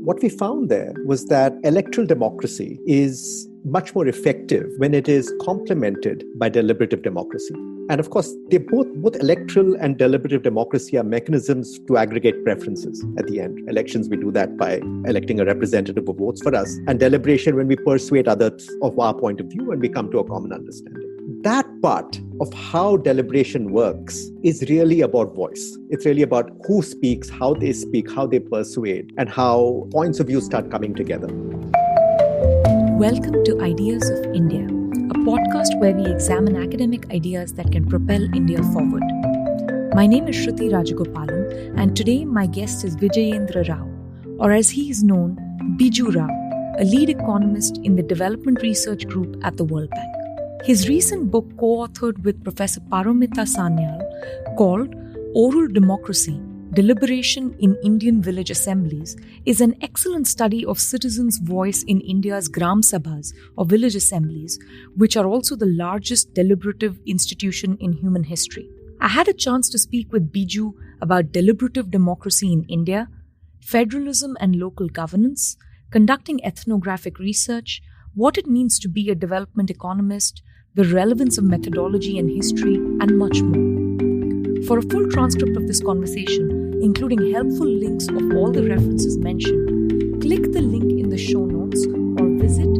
What we found there was that electoral democracy is much more effective when it is complemented by deliberative democracy. And of course, both electoral and deliberative democracy are mechanisms to aggregate preferences at the end. Elections, we do that by electing a representative who votes for us. And deliberation, when we persuade others of our point of view and we come to a common understanding. That part of how deliberation works is really about voice. It's really about who speaks, how they persuade, and how points of view start coming together. Welcome to Ideas of India, a podcast where we examine academic ideas that can propel India forward. My name is Shruti Rajagopalan, and today my guest is Vijayendra Rao, or as he is known, Biju Rao, a lead economist in the Development Research Group at the World Bank. His recent book, co-authored with Professor Paramita Sanyal, called Oral Democracy, Deliberation in Indian Village Assemblies, is an excellent study of citizens' voice in India's Gram Sabhas, or village assemblies, which are also the largest deliberative institution in human history. I had a chance to speak with Biju about deliberative democracy in India, federalism and local governance, conducting ethnographic research, what it means to be a development economist, the relevance of methodology and history, and much more. For a full transcript of this conversation, including helpful links of all the references mentioned, click the link in the show notes or visit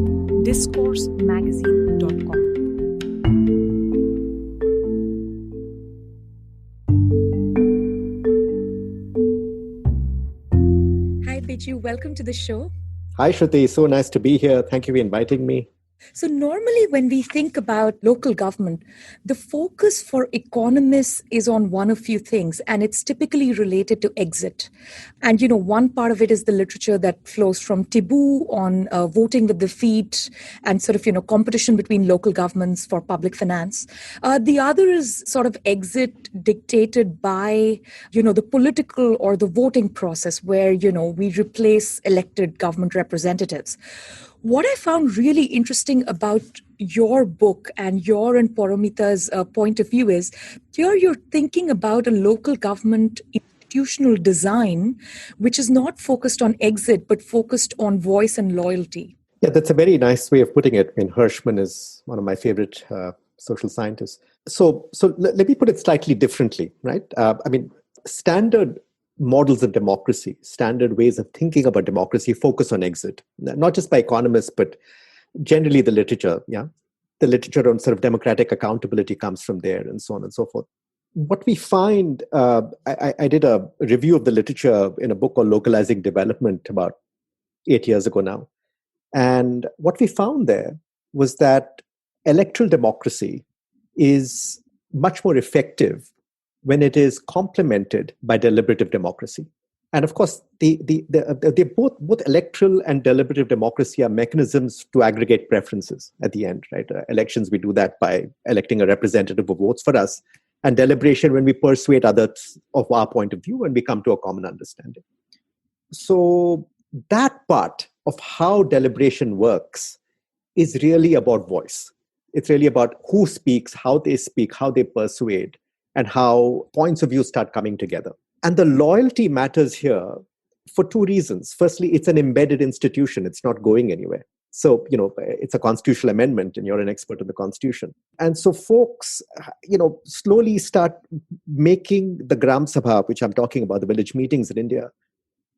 discoursemagazine.com. Hi, Biju. Welcome to the show. Hi, Shruti. So nice to be here. Thank you for inviting me. So normally when we think about local government, the focus for economists is on one of few things, and it's typically related to exit. And, one part of it is the literature that flows from Taboo on voting with the feet and sort of, competition between local governments for public finance. The other is sort of exit dictated by, the political or the voting process where, we replace elected government representatives. What I found really interesting about your book and your and Paramita's point of view is here you're thinking about a local government institutional design, which is not focused on exit, but focused on voice and loyalty. Yeah, that's a very nice way of putting it. I mean, Hirschman is one of my favorite social scientists. So let me put it slightly differently, right? Standard models of democracy, standard ways of thinking about democracy focus on exit, not just by economists, but generally the literature. Yeah, the literature on sort of democratic accountability comes from there, and so on and so forth. What we find, I did a review of the literature in a book called Localizing Development about 8 years ago now. And what we found there was that electoral democracy is much more effective when it is complemented by deliberative democracy. And of course, both electoral and deliberative democracy are mechanisms to aggregate preferences at the end, right? Elections, we do that by electing a representative who votes for us. And deliberation, when we persuade others of our point of view and we come to a common understanding. So that part of how deliberation works is really about voice. It's really about who speaks, how they persuade, and how points of view start coming together. And the loyalty matters here for two reasons. Firstly, it's an embedded institution. It's not going anywhere. So, it's a constitutional amendment and you're an expert in the Constitution. And so folks, slowly start making the Gram Sabha, which I'm talking about, the village meetings in India,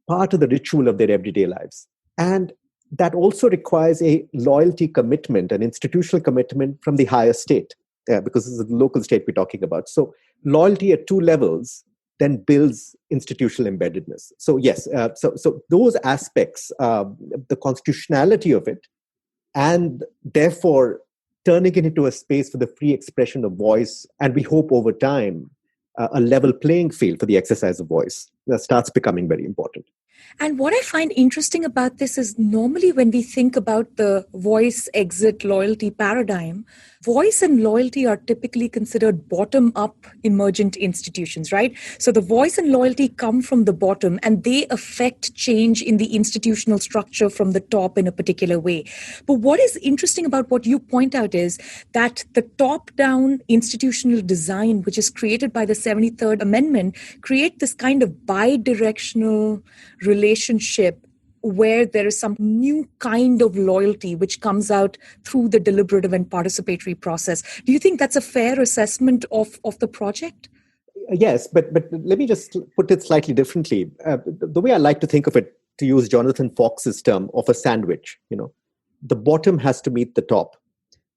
part of the ritual of their everyday lives. And that also requires a loyalty commitment, an institutional commitment from the higher state. Because this is the local state we're talking about. So loyalty at two levels then builds institutional embeddedness. So yes, so those aspects, the constitutionality of it, and therefore turning it into a space for the free expression of voice, and we hope over time, a level playing field for the exercise of voice, that starts becoming very important. And what I find interesting about this is normally when we think about the voice, exit, loyalty paradigm, voice and loyalty are typically considered bottom-up emergent institutions, right? So the voice and loyalty come from the bottom and they affect change in the institutional structure from the top in a particular way. But what is interesting about what you point out is that the top-down institutional design, which is created by the 73rd Amendment, create this kind of bi-directional relationship where there is some new kind of loyalty which comes out through the deliberative and participatory process. Do you think that's a fair assessment of the project? Yes, but let me just put it slightly differently. The way I like to think of it, to use Jonathan Fox's term of a sandwich, the bottom has to meet the top.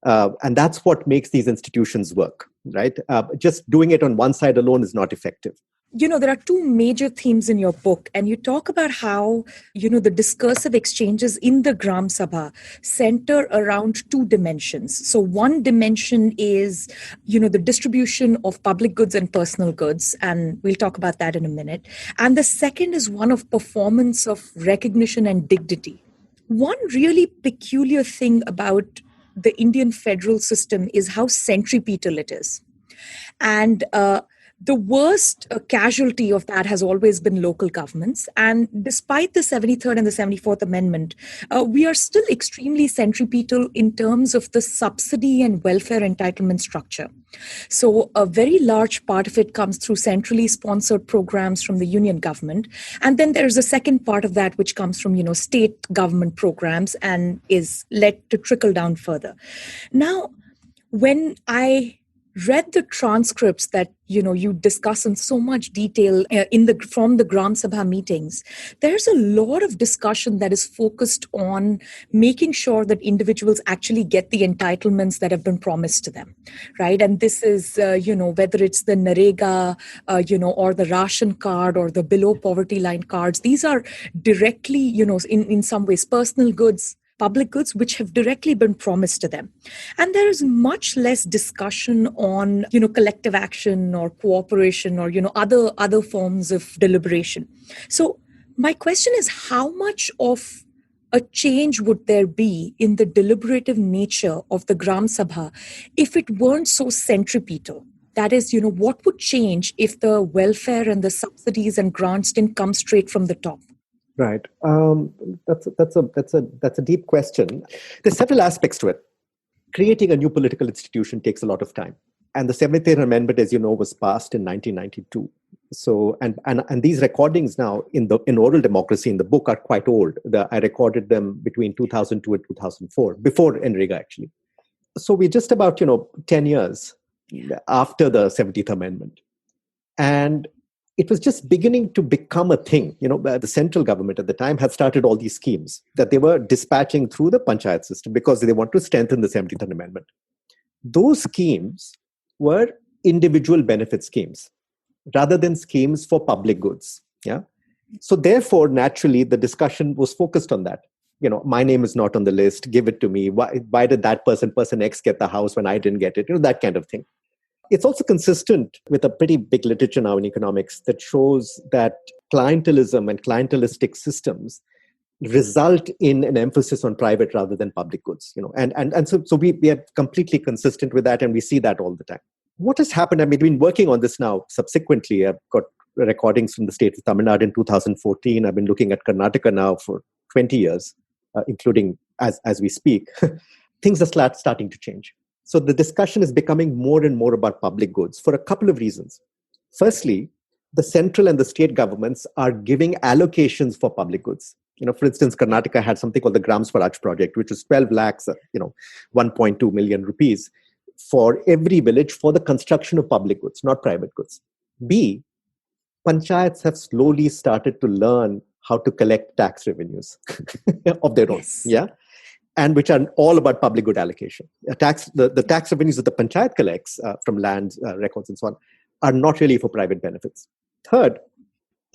And that's what makes these institutions work, right? Just doing it on one side alone is not effective. There are two major themes in your book, and you talk about how, the discursive exchanges in the Gram Sabha center around two dimensions. So one dimension is, the distribution of public goods and personal goods, and we'll talk about that in a minute. And the second is one of performance of recognition and dignity. One really peculiar thing about the Indian federal system is how centripetal it is. And the worst casualty of that has always been local governments. And despite the 73rd and the 74th Amendment, we are still extremely centripetal in terms of the subsidy and welfare entitlement structure. So a very large part of it comes through centrally sponsored programs from the union government. And then there's a second part of that which comes from, state government programs and is led to trickle down further. Now, when I read the transcripts that you discuss in so much detail from the Gram Sabha meetings, there's a lot of discussion that is focused on making sure that individuals actually get the entitlements that have been promised to them, right? And this is whether it's the Narega or the ration card or the below poverty line cards. These are directly in some ways personal goods, public goods, which have directly been promised to them. And there is much less discussion on, collective action or cooperation or, other forms of deliberation. So my question is, how much of a change would there be in the deliberative nature of the Gram Sabha if it weren't so centripetal? That is, what would change if the welfare and the subsidies and grants didn't come straight from the top? Right. That's a deep question. There's several aspects to it. Creating a new political institution takes a lot of time. And the 73rd Amendment, as you know, was passed in 1992. So, and these recordings now in oral democracy in the book are quite old. I recorded them between 2002 and 2004, before NREGA actually. So we're just about, 10 years after the 70th Amendment. And it was just beginning to become a thing. The central government at the time had started all these schemes that they were dispatching through the panchayat system because they want to strengthen the 70th Amendment. Those schemes were individual benefit schemes rather than schemes for public goods. Yeah. So therefore, naturally, the discussion was focused on that. My name is not on the list. Give it to me. Why did that person X get the house when I didn't get it? That kind of thing. It's also consistent with a pretty big literature now in economics that shows that clientelism and clientelistic systems result in an emphasis on private rather than public goods. And so we are completely consistent with that, and we see that all the time. What has happened? I've been working on this now subsequently. I've got recordings from the state of Tamil Nadu in 2014. I've been looking at Karnataka now for 20 years, including as we speak. Things are starting to change. So the discussion is becoming more and more about public goods for a couple of reasons. Firstly, the central and the state governments are giving allocations for public goods. For instance, Karnataka had something called the Gram Swaraj project, which is 12 lakhs, 1.2 million rupees for every village for the construction of public goods, not private goods. B, panchayats have slowly started to learn how to collect tax revenues of their own. Yes. Yeah. And which are all about public good allocation. The tax revenues that the panchayat collects from land records and so on are not really for private benefits. Third,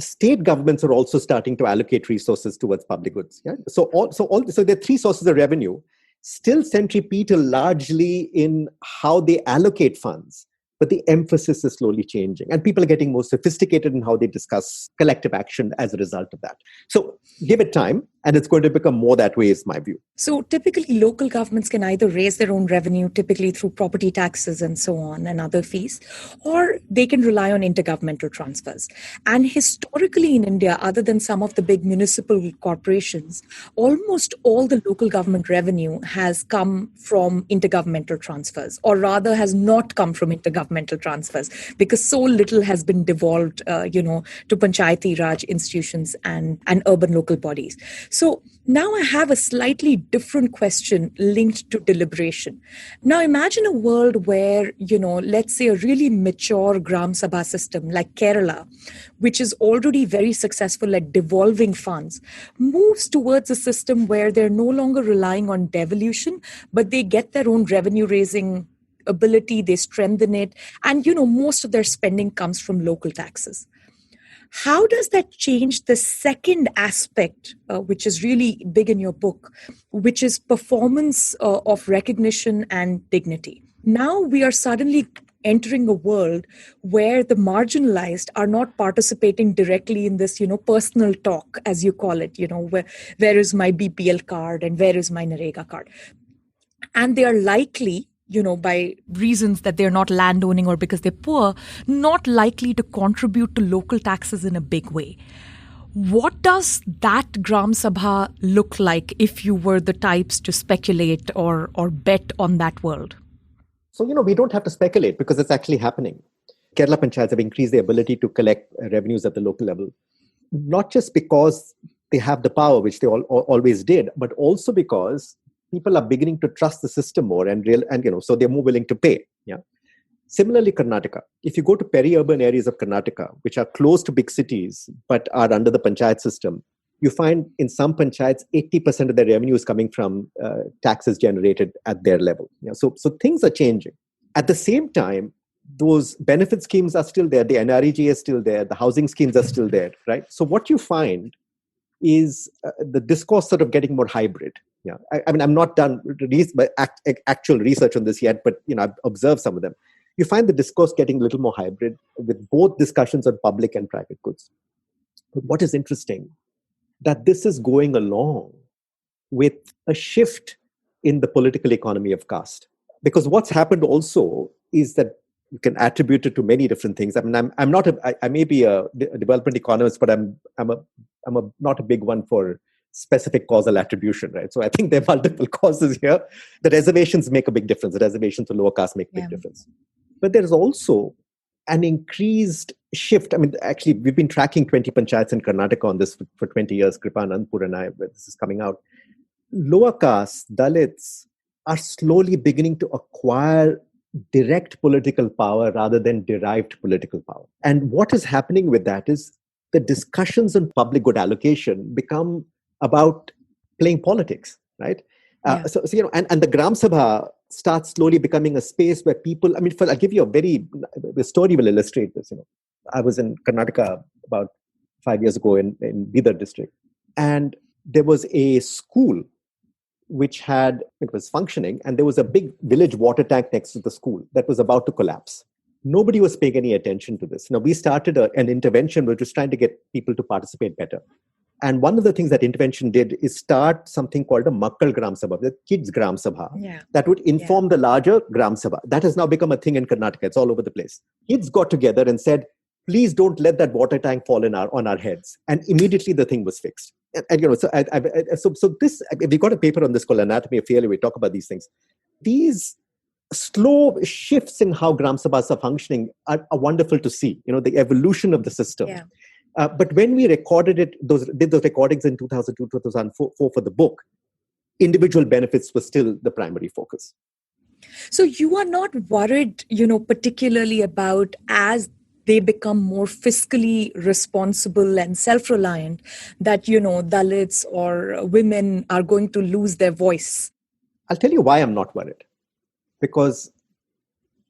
state governments are also starting to allocate resources towards public goods. Yeah? So there are three sources of revenue, still centripetal largely in how they allocate funds, but the emphasis is slowly changing. And people are getting more sophisticated in how they discuss collective action as a result of that. So give it time, and it's going to become more that way, is my view. So typically, local governments can either raise their own revenue, typically through property taxes and so on, and other fees, or they can rely on intergovernmental transfers. And historically in India, other than some of the big municipal corporations, almost all the local government revenue has come from intergovernmental transfers, or rather has not come from intergovernmental transfers, because so little has been devolved, to Panchayati Raj institutions and urban local bodies. So now I have a slightly different question linked to deliberation. Now imagine a world where, let's say a really mature Gram Sabha system like Kerala, which is already very successful at devolving funds, moves towards a system where they're no longer relying on devolution, but they get their own revenue raising ability, they strengthen it, and most of their spending comes from local taxes. How does that change the second aspect, which is really big in your book, which is performance of recognition and dignity? Now we are suddenly entering a world where the marginalized are not participating directly in this, personal talk, as you call it, where is my BPL card and where is my Narega card? And they are likely, by reasons that they're not landowning or because they're poor, not likely to contribute to local taxes in a big way. What does that Gram Sabha look like if you were the types to speculate or bet on that world? So, we don't have to speculate because it's actually happening. Kerala Panchayats have increased their ability to collect revenues at the local level, not just because they have the power, which they always did, but also because people are beginning to trust the system more so they're more willing to pay. Yeah. Similarly, Karnataka. If you go to peri-urban areas of Karnataka, which are close to big cities but are under the panchayat system, you find in some panchayats 80% of their revenue is coming from taxes generated at their level. Yeah. So things are changing. At the same time, those benefit schemes are still there. The NREG is still there. The housing schemes are still there, right? So what you find is the discourse sort of getting more hybrid. Yeah, I mean, I'm not done actual research on this yet, but I've observed some of them. You find the discourse getting a little more hybrid with both discussions on public and private goods. But what is interesting, that this is going along with a shift in the political economy of caste. Because what's happened also is that you can attribute it to many different things. I mean, I may be a development economist, but I'm not a big one for specific causal attribution, right? So I think there are multiple causes here. The reservations make a big difference. The reservations for lower caste make a big difference. But there is also an increased shift. I mean, actually, we've been tracking 20 panchayats in Karnataka on this for 20 years, Kripa Anandpur and I, this is coming out. Lower caste, Dalits, are slowly beginning to acquire direct political power rather than derived political power. And what is happening with that is the discussions on public good allocation become about playing politics, right? And the Gram Sabha starts slowly becoming a space where people, I'll give you the story will illustrate this. I was in Karnataka about 5 years ago in Bidar district. And there was a school it was functioning, and there was a big village water tank next to the school that was about to collapse. Nobody was paying any attention to this. Now, we started an intervention which was trying to get people to participate better. And one of the things that intervention did is start something called a Makkal Gram Sabha, the Kids Gram Sabha, that would inform the larger Gram Sabha. That has now become a thing in Karnataka. It's all over the place. Kids got together and said, please don't let that water tank fall on our heads. And immediately the thing was fixed. So we got a paper on this called Anatomy of Failure. We talk about these things. These slow shifts in how Gram Sabhas are functioning are wonderful to see. The evolution of the system. Yeah. But when we recorded it, did those recordings in 2002, 2004 for the book, individual benefits were still the primary focus. So you are not worried, particularly about as they become more fiscally responsible and self-reliant, that, Dalits or women are going to lose their voice? I'll tell you why I'm not worried. Because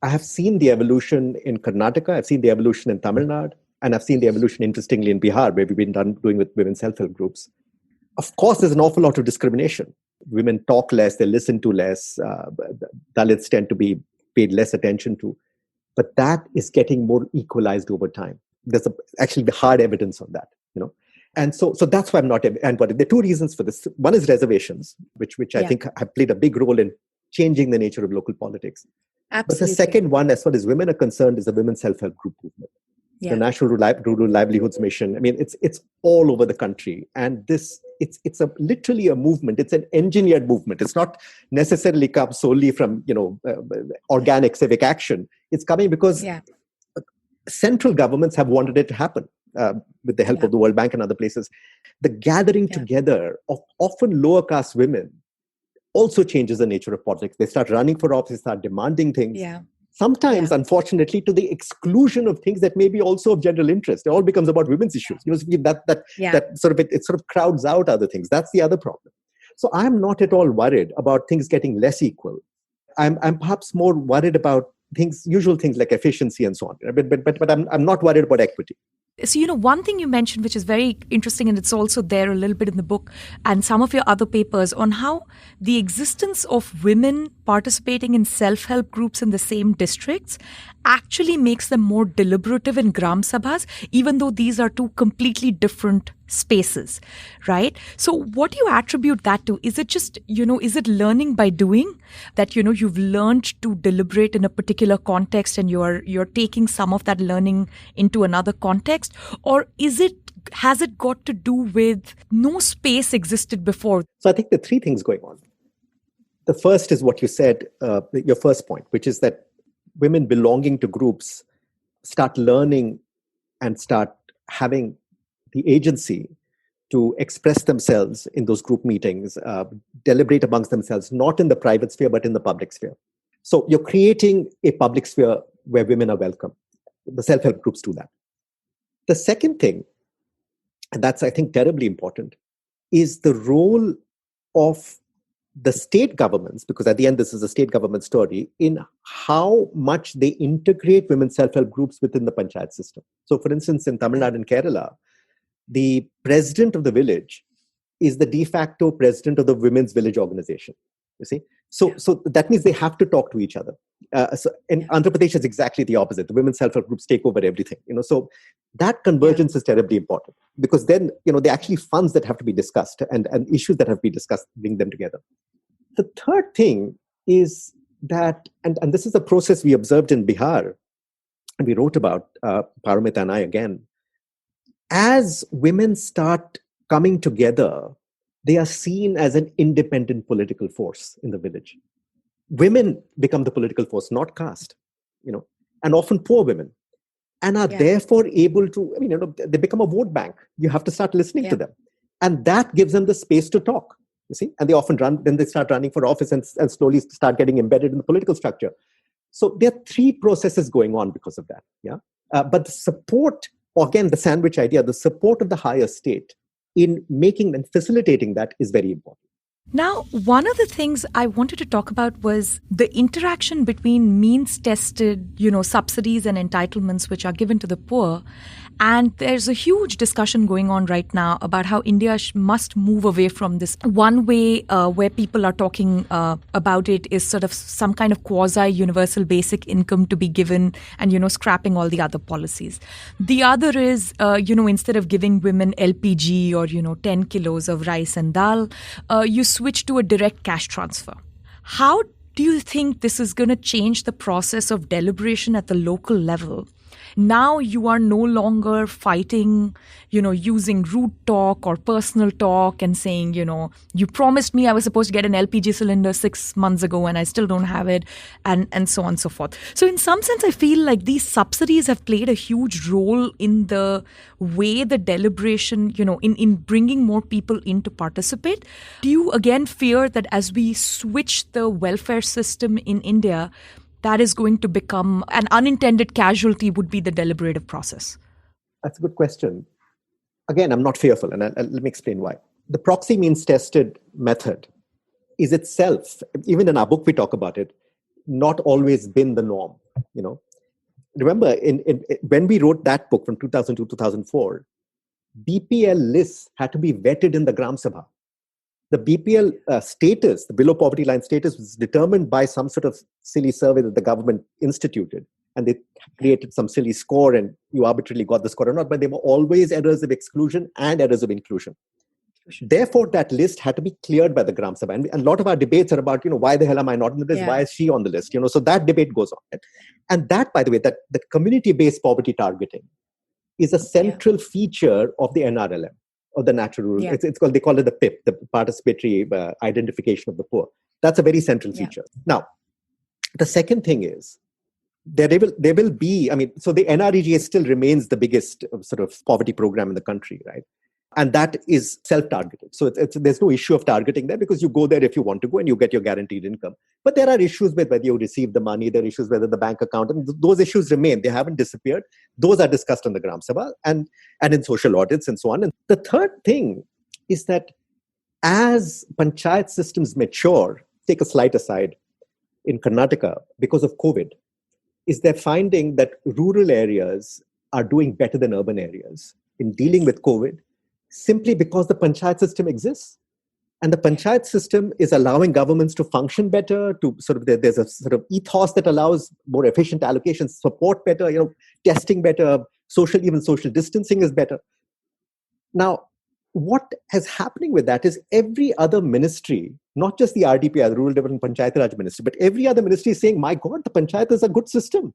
I have seen the evolution in Karnataka, I've seen the evolution in Tamil Nadu, and I've seen the evolution, interestingly, in Bihar, where we've been doing with women's self-help groups. Of course, there's an awful lot of discrimination. Women talk less, they listen to less. Dalits tend to be paid less attention to. But that is getting more equalized over time. There's actually hard evidence on that, And so that's why I'm not. And but there are two reasons for this. One is reservations, which I think have played a big role in changing the nature of local politics. Absolutely. But the second one, as far as women are concerned, is the women's self-help group movement. The National Rural Livelihoods Mission. It's all over the country, and it's literally a movement. It's an engineered movement. It's not necessarily come solely from organic civic action. It's coming because central governments have wanted it to happen. with the help of the World Bank and other places. The gathering together of often lower caste women also changes the nature of politics. They start running for office, start demanding things. Sometimes, unfortunately, to the exclusion of things that may be also of general interest. It all becomes about women's issues. That sort of it sort of crowds out other things. That's the other problem. So I'm not at all worried about things getting less equal. I'm perhaps more worried about usual things like efficiency and so on. But I'm not worried about equity. So, one thing you mentioned, which is very interesting, and it's also there a little bit in the book and some of your other papers, on how the existence of women participating in self-help groups in the same districts actually makes them more deliberative in Gram Sabhas, even though these are two completely different spaces, right? So what do you attribute that to? Is it just, is it learning by doing that, you've learned to deliberate in a particular context and you're taking some of that learning into another context? Or has it got to do with no space existed before? So I think there are three things going on. The first is what you said, your first point, which is that women belonging to groups start learning and start having the agency to express themselves in those group meetings, deliberate amongst themselves, not in the private sphere, but in the public sphere. So you're creating a public sphere where women are welcome. The self-help groups do that. The second thing, and that's, I think, terribly important, is the role of the state governments, because at the end, this is a state government story, in how much they integrate women's self-help groups within the panchayat system. So, for instance, in Tamil Nadu and Kerala, the president of the village is the de facto president of the women's village organization. You see? So that means they have to talk to each other. In Andhra Pradesh, it's exactly the opposite. The women's self-help groups take over everything. So that convergence is terribly important, because then, there are actually funds that have to be discussed and issues that have to be discussed, bring them together. The third thing is that, and this is a process we observed in Bihar, and we wrote about, Paramita and I again, as women start coming together, they are seen as an independent political force in the village. Women become the political force, not caste, and often poor women, and are therefore able to, they become a vote bank. You have to start listening to them. And that gives them the space to talk, you see. And they often then they start running for office and slowly start getting embedded in the political structure. So there are three processes going on because of that. But the support, again, the sandwich idea, the support of the higher state in making and facilitating that is very important. Now, one of the things I wanted to talk about was the interaction between means-tested, subsidies and entitlements which are given to the poor. And there's a huge discussion going on right now about how India must move away from this. One way where people are talking about it is sort of some kind of quasi-universal basic income to be given and, scrapping all the other policies. The other is, instead of giving women LPG or, 10 kilos of rice and dal, you switch to a direct cash transfer. How do you think this is going to change the process of deliberation at the local level? Now you are no longer fighting, using rude talk or personal talk and saying, you promised me I was supposed to get an LPG cylinder 6 months ago and I still don't have it, and so on and so forth. So in some sense, I feel like these subsidies have played a huge role in the way the deliberation, in bringing more people in to participate. Do you again fear that as we switch the welfare system in India, that is going to become an unintended casualty would be the deliberative process? That's a good question. Again, I'm not fearful, and let me explain why. The proxy means tested method is itself, even in our book we talk about it, not always been the norm. Remember, when we wrote that book from 2002 to 2004, BPL lists had to be vetted in the Gram Sabha. The BPL status, the below poverty line status, was determined by some sort of silly survey that the government instituted. And they created some silly score and you arbitrarily got the score or not. But there were always errors of exclusion and errors of inclusion. Therefore, that list had to be cleared by the Gram Sabha. And a lot of our debates are about, why the hell am I not on the list? Why is she on the list? So that debate goes on. And that, by the way, that community-based poverty targeting is a central feature of the NRLM. Or the natural rule. It's called, they call it the PIP, the participatory identification of the poor. That's a very central feature. Now, the second thing is there will be, so the NREGA still remains the biggest sort of poverty program in the country, right? And that is self-targeted. So there's no issue of targeting there because you go there if you want to go and you get your guaranteed income. But there are issues with whether you receive the money, there are issues whether the bank account, and those issues remain. They haven't disappeared. Those are discussed on the Gram Sabha and in social audits and so on. And the third thing is that as panchayat systems mature, take a slight aside, in Karnataka, because of COVID, is they're finding that rural areas are doing better than urban areas in dealing with COVID, simply because the panchayat system exists. And the panchayat system is allowing governments to function better, to there's a sort of ethos that allows more efficient allocations, support better, testing better, even social distancing is better. Now, what is happening with that is every other ministry, not just the RDPI, the Rural Development Panchayat Raj Ministry, but every other ministry is saying, my God, the panchayat is a good system.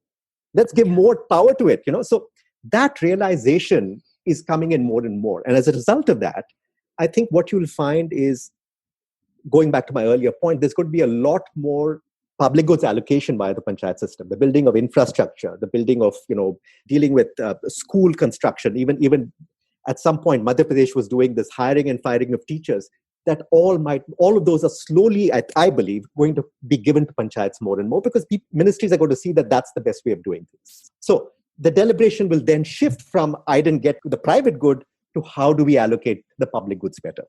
Let's give more power to it. So that realization is coming in more and more. And as a result of that, I think what you'll find is, going back to my earlier point, there's going to be a lot more public goods allocation via the panchayat system, the building of infrastructure, the building of, dealing with school construction, even at some point, Madhya Pradesh was doing this hiring and firing of teachers. That all of those are slowly, I believe, going to be given to panchayats more and more because ministries are going to see that that's the best way of doing things. So the deliberation will then shift from I didn't get to the private good to how do we allocate the public goods better.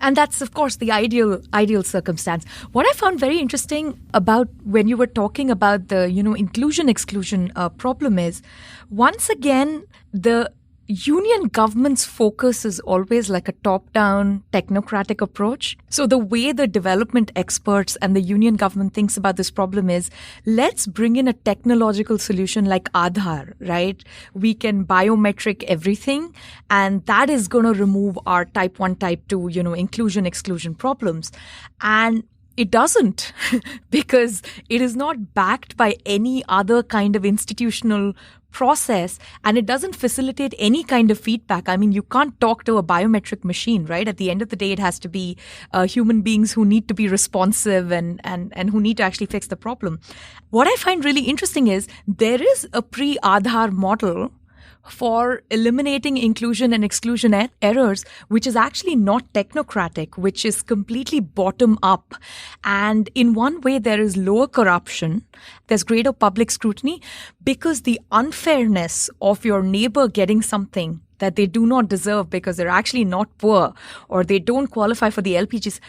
And that's, of course, the ideal circumstance. What I found very interesting about when you were talking about the, inclusion-exclusion problem is, once again, the union government's focus is always like a top-down technocratic approach. So the way the development experts and the union government thinks about this problem is, let's bring in a technological solution like Aadhaar, right? We can biometric everything, and that is going to remove our type 1, type 2, inclusion-exclusion problems. And it doesn't because it is not backed by any other kind of institutional process, and it doesn't facilitate any kind of feedback. I mean, you can't talk to a biometric machine, right? At the end of the day, it has to be human beings who need to be responsive and who need to actually fix the problem. What I find really interesting is there is a pre-Aadhaar model for eliminating inclusion and exclusion errors, which is actually not technocratic, which is completely bottom up. And in one way, there is lower corruption, there's greater public scrutiny, because the unfairness of your neighbor getting something that they do not deserve because they're actually not poor or they don't qualify for the LPGs.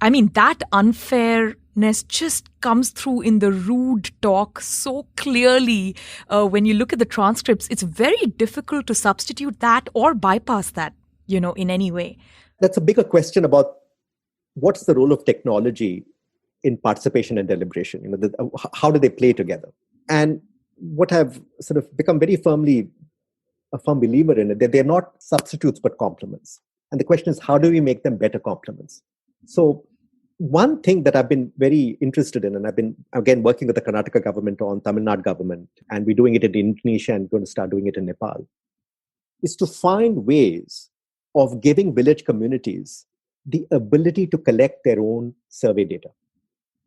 I mean, that unfairness just comes through in the rude talk so clearly. When you look at the transcripts, it's very difficult to substitute that or bypass that, in any way. That's a bigger question about what's the role of technology in participation and deliberation. How do they play together? And what I've sort of become very firmly a firm believer in it, that they're not substitutes but complements. And the question is, how do we make them better complements? So one thing that I've been very interested in, and I've been, again, working with the Karnataka government on Tamil Nadu government, and we're doing it in Indonesia and going to start doing it in Nepal, is to find ways of giving village communities the ability to collect their own survey data.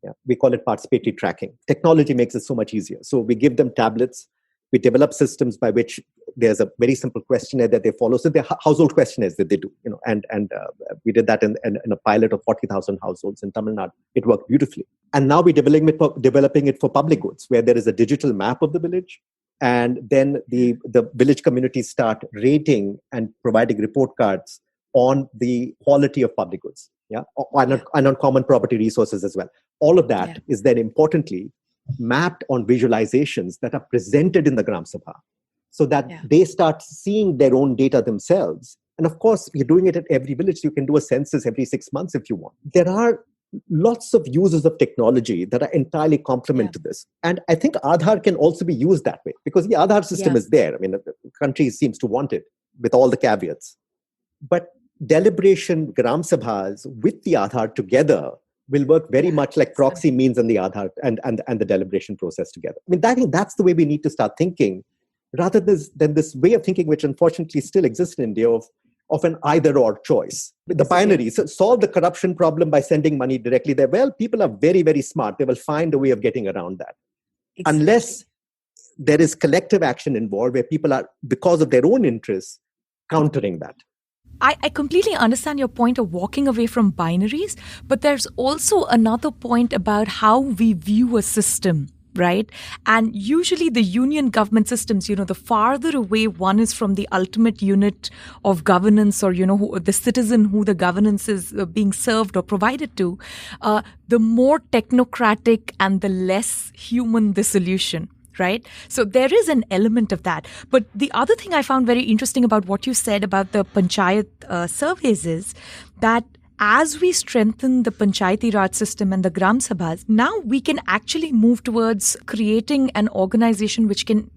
Yeah, we call it participatory tracking. Technology makes it so much easier. So we give them tablets. We develop systems by which there's a very simple questionnaire that they follow. So they're household questionnaires that they do, and we did that in a pilot of 40,000 households in Tamil Nadu. It worked beautifully. And now we're developing it for public goods, where there is a digital map of the village. And then the village communities start rating and providing report cards on the quality of public goods, and on common property resources as well. All of that is then importantly mapped on visualizations that are presented in the Gram Sabha, so that they start seeing their own data themselves. And of course, you're doing it at every village. You can do a census every 6 months if you want. There are lots of uses of technology that are entirely complement to this. And I think Aadhaar can also be used that way, because the Aadhaar system is there. I mean, the country seems to want it with all the caveats. But deliberation Gram Sabhas with the Aadhaar together will work very much like proxy means and the Aadhaar and the deliberation process together. I mean, I think that's the way we need to start thinking, rather than this way of thinking, which unfortunately still exists in India, of an either-or choice. The binary, so solve the corruption problem by sending money directly there. Well, people are very, very smart. They will find a way of getting around that. Exactly. Unless there is collective action involved where people are, because of their own interests, countering that. I completely understand your point of walking away from binaries, but there's also another point about how we view a system, right? And usually the union government systems, the farther away one is from the ultimate unit of governance, or, the citizen who the governance is being served or provided to, the more technocratic and the less human the solution. Right? So there is an element of that. But the other thing I found very interesting about what you said about the panchayat surveys is that as we strengthen the panchayati raj system and the gram sabhas, now we can actually move towards creating an organization which can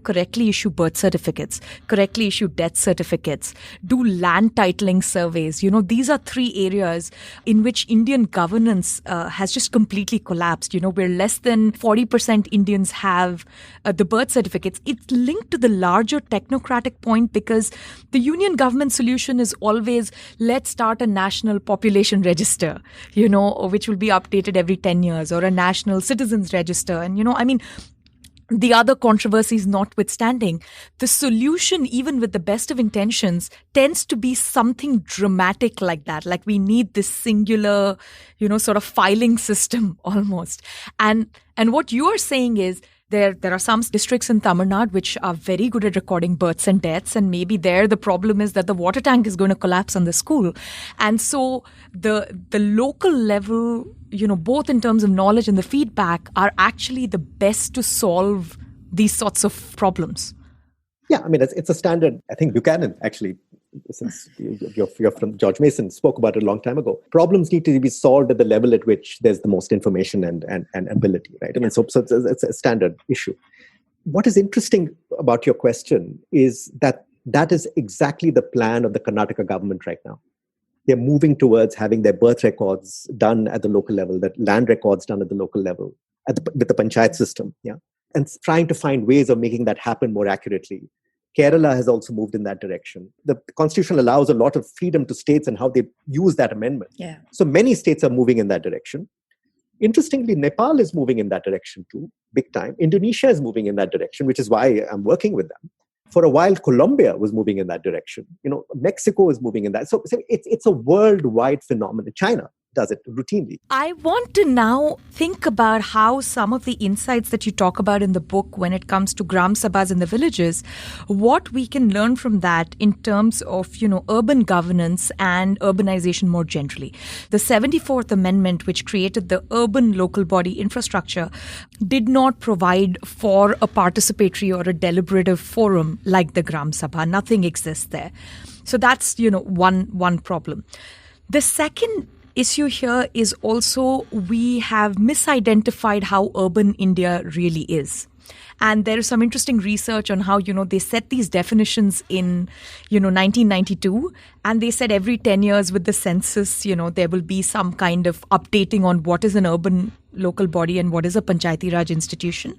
correctly issue birth certificates, correctly issue death certificates, do land titling surveys. These are three areas in which Indian governance has just completely collapsed. Where less than 40% Indians have the birth certificates. It's linked to the larger technocratic point because the union government solution is always, let's start a national population register, which will be updated every 10 years, or a national citizens register. And, the other controversies notwithstanding, the solution, even with the best of intentions, tends to be something dramatic like that. Like we need this singular, sort of filing system almost. And what you are saying is there are some districts in Tamil Nadu which are very good at recording births and deaths. And maybe there the problem is that the water tank is going to collapse on the school. And so the local level, both in terms of knowledge and the feedback, are actually the best to solve these sorts of problems. Yeah, I mean, it's a standard. I think Buchanan, actually, since you're from George Mason, spoke about it a long time ago. Problems need to be solved at the level at which there's the most information and ability, right? I mean, so it's a standard issue. What is interesting about your question is that is exactly the plan of the Karnataka government right now. They're moving towards having their birth records done at the local level, that land records done at the local level, with the panchayat system, yeah, and trying to find ways of making that happen more accurately. Kerala has also moved in that direction. The constitution allows a lot of freedom to states and how they use that amendment. Yeah. So many states are moving in that direction. Interestingly, Nepal is moving in that direction too, big time. Indonesia is moving in that direction, which is why I'm working with them. For a while, Colombia was moving in that direction. Mexico is moving in that. So it's a worldwide phenomenon. China does it routinely. I want to now think about how some of the insights that you talk about in the book when it comes to Gram Sabhas in the villages, what we can learn from that in terms of, urban governance and urbanization more generally. The 74th Amendment, which created the urban local body infrastructure, did not provide for a participatory or a deliberative forum like the Gram Sabha. Nothing exists there. So that's, one problem. The second issue here is also we have misidentified how urban India really is. And there is some interesting research on how, they set these definitions in, 1992. And they said every 10 years with the census, there will be some kind of updating on what is an urban local body and what is a Panchayati Raj institution.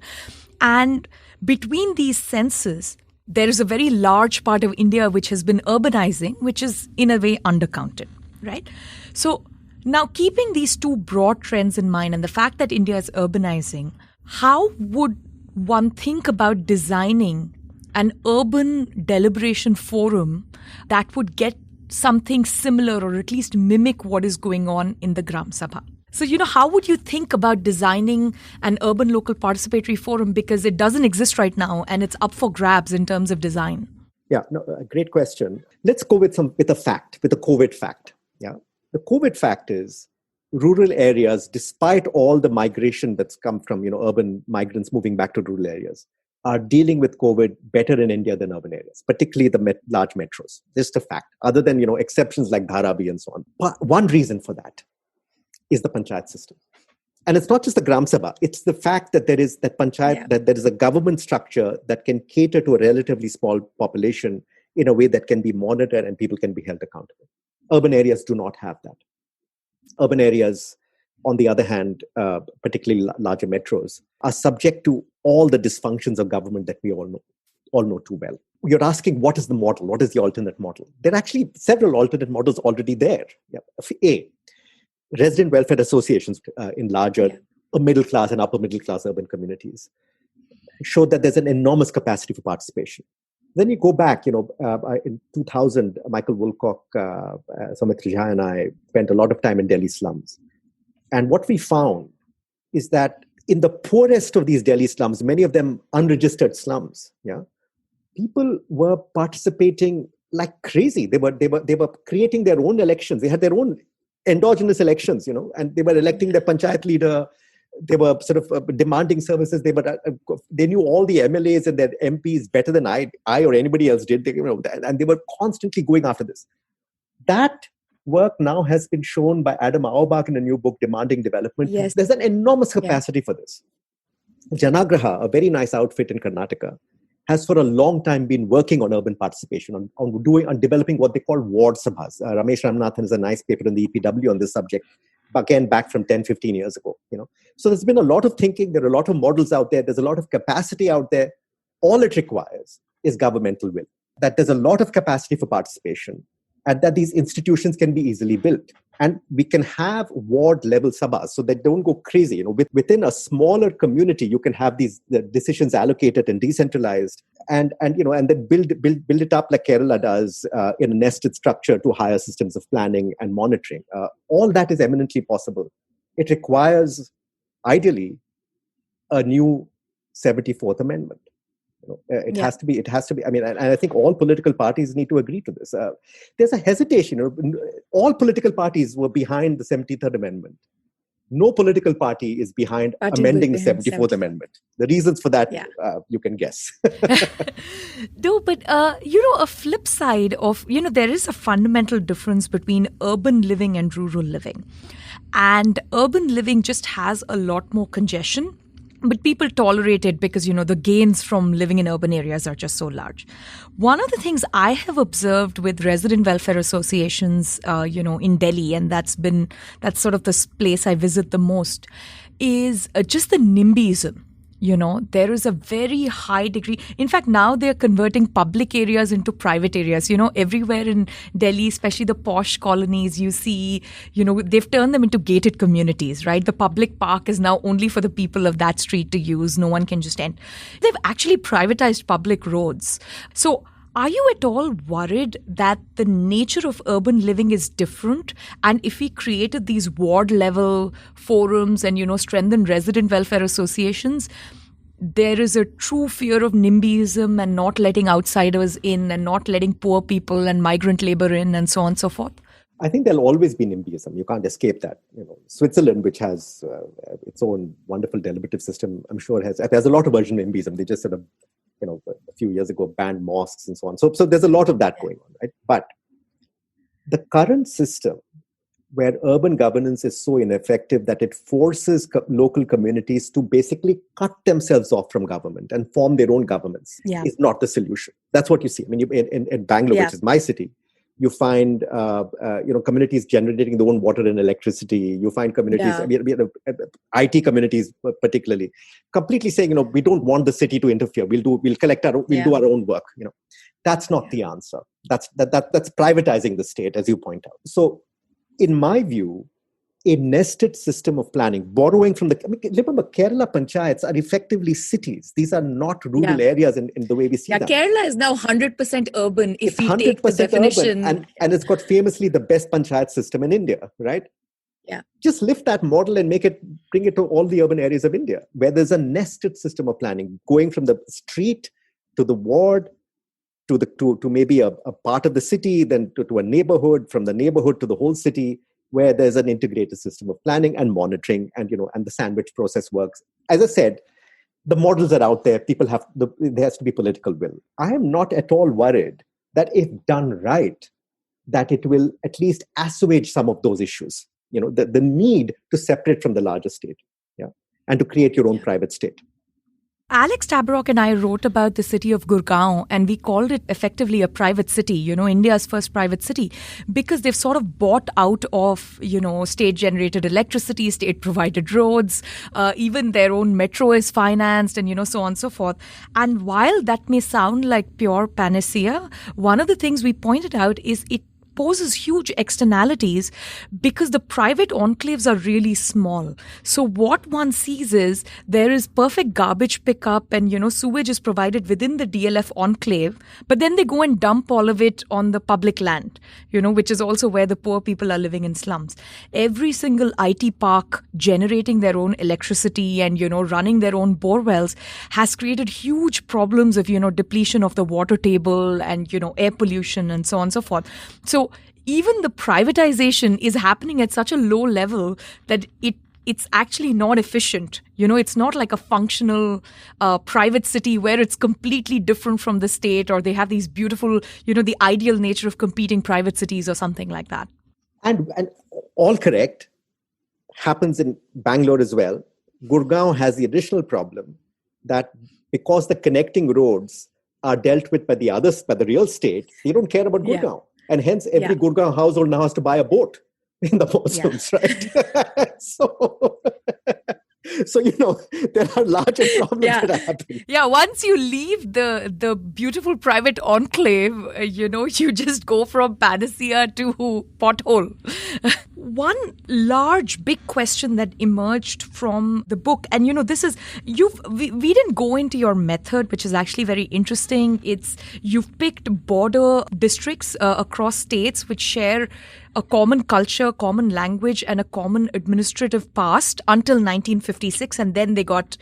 And between these census, there is a very large part of India which has been urbanizing, which is in a way undercounted, right? So now, keeping these two broad trends in mind and the fact that India is urbanizing, how would one think about designing an urban deliberation forum that would get something similar or at least mimic what is going on in the Gram Sabha? So, how would you think about designing an urban local participatory forum, because it doesn't exist right now and it's up for grabs in terms of design? Yeah, no, a great question. Let's go with a COVID fact. Yeah. The COVID fact is rural areas, despite all the migration that's come from, urban migrants moving back to rural areas, are dealing with COVID better in India than urban areas, particularly the large metros. Just a fact, other than, exceptions like Dharavi and so on. But one reason for that is the panchayat system. And it's not just the Gram Sabha. It's the fact that there is that panchayat, that there is a government structure that can cater to a relatively small population in a way that can be monitored and people can be held accountable. Urban areas do not have that. Urban areas, on the other hand, particularly larger metros, are subject to all the dysfunctions of government that we all know too well. You're asking, what is the model? What is the alternate model? There are actually several alternate models already there. Yeah. Resident welfare associations in larger middle class and upper middle class urban communities. showed that there's an enormous capacity for participation. Then you go back, in 2000, Michael Woolcock, Soumitra Jha and I spent a lot of time in Delhi slums. And what we found is that in the poorest of these Delhi slums, many of them unregistered slums, people were participating like crazy. They were creating their own elections. They had their own endogenous elections, and they were electing their panchayat leader. They were sort of demanding services. They knew all the MLAs and their MPs better than I or anybody else did. And they were constantly going after this. That work now has been shown by Adam Auerbach in a new book, Demanding Development. Yes. There's an enormous capacity for this. Janagraha, a very nice outfit in Karnataka, has for a long time been working on urban participation, on developing what they call ward sabhas. Ramesh Ramanathan has a nice paper in the EPW on this subject, again, back from 10, 15 years ago. So there's been a lot of thinking. There are a lot of models out there. There's a lot of capacity out there. All it requires is governmental will. That there's a lot of capacity for participation, and that these institutions can be easily built. And we can have ward-level sabhas so that they don't go crazy. Within a smaller community, you can have the decisions allocated and decentralized, and then build it up like Kerala does in a nested structure to higher systems of planning and monitoring. All that is eminently possible. It requires, ideally, a new 74th Amendment. It has to be. I mean, and I think all political parties need to agree to this. There's a hesitation. All political parties were behind the 73rd Amendment. No political party is behind amending the 74th Amendment. The reasons for that, you can guess. No, but, a flip side of, there is a fundamental difference between urban living and rural living. And urban living just has a lot more congestion. But people tolerate it because, the gains from living in urban areas are just so large. One of the things I have observed with resident welfare associations, in Delhi, and that's sort of the place I visit the most, is just the NIMBYism. There is a very high degree. In fact, now they're converting public areas into private areas. Everywhere in Delhi, especially the posh colonies, you see, they've turned them into gated communities, right? The public park is now only for the people of that street to use. No one can just enter. They've actually privatized public roads. So are you at all worried that the nature of urban living is different? And if we created these ward level forums and, strengthened resident welfare associations, there is a true fear of NIMBYism and not letting outsiders in and not letting poor people and migrant labor in and so on and so forth? I think there'll always be NIMBYism. You can't escape that. Switzerland, which has its own wonderful deliberative system, I'm sure there's a lot of version of NIMBYism. They just sort of, a few years ago banned mosques and so on. So there's a lot of that going on, right? But the current system, where urban governance is so ineffective that it forces local communities to basically cut themselves off from government and form their own governments, is not the solution. That's what you see. I mean, in Bangalore, which is my city, you find communities generating their own water and electricity. You find communities, IT communities particularly, completely saying, we don't want the city to interfere. We'll do our own work. That's not the answer. That's privatizing the state, as you point out. So, in my view, a nested system of planning, borrowing from remember, Kerala panchayats are effectively cities. These are not rural areas in the way we see them. Kerala is now 100% urban if we take the definition. And it's got famously the best panchayat system in India, right? Yeah. Just lift that model and bring it to all the urban areas of India, where there's a nested system of planning, going from the street to the ward, to maybe a part of the city, then to a neighborhood, from the neighborhood to the whole city, where there's an integrated system of planning and monitoring, and the sandwich process works. As I said, the models are out there. There has to be political will. I am not at all worried that if done right, that it will at least assuage some of those issues. The need to separate from the larger state, and to create your own private state. Alex Tabarrok and I wrote about the city of Gurgaon, and we called it effectively a private city, India's first private city, because they've sort of bought out of, state-generated electricity, state-provided roads, even their own metro is financed, and, so on and so forth. And while that may sound like pure panacea, one of the things we pointed out is it poses huge externalities because the private enclaves are really small. So what one sees is there is perfect garbage pickup and, sewage is provided within the DLF enclave, but then they go and dump all of it on the public land, which is also where the poor people are living in slums. Every single IT park generating their own electricity and, running their own bore wells has created huge problems of, depletion of the water table and, air pollution and so on and so forth. So even the privatization is happening at such a low level that it's actually not efficient. It's not like a functional private city where it's completely different from the state, or they have these beautiful, the ideal nature of competing private cities or something like that. And all correct, happens in Bangalore as well. Gurgaon has the additional problem that because the connecting roads are dealt with by the real state, they don't care about Gurgaon. Yeah. And hence every Gurgaon household now has to buy a boat in the monsoons, right? So, there are larger problems that are happening. Yeah, once you leave the beautiful private enclave, you just go from panacea to pothole. One large, big question that emerged from the book, and this is, we didn't go into your method, which is actually very interesting. You've picked border districts across states which share a common culture, common language, and a common administrative past until 1956, and then they got,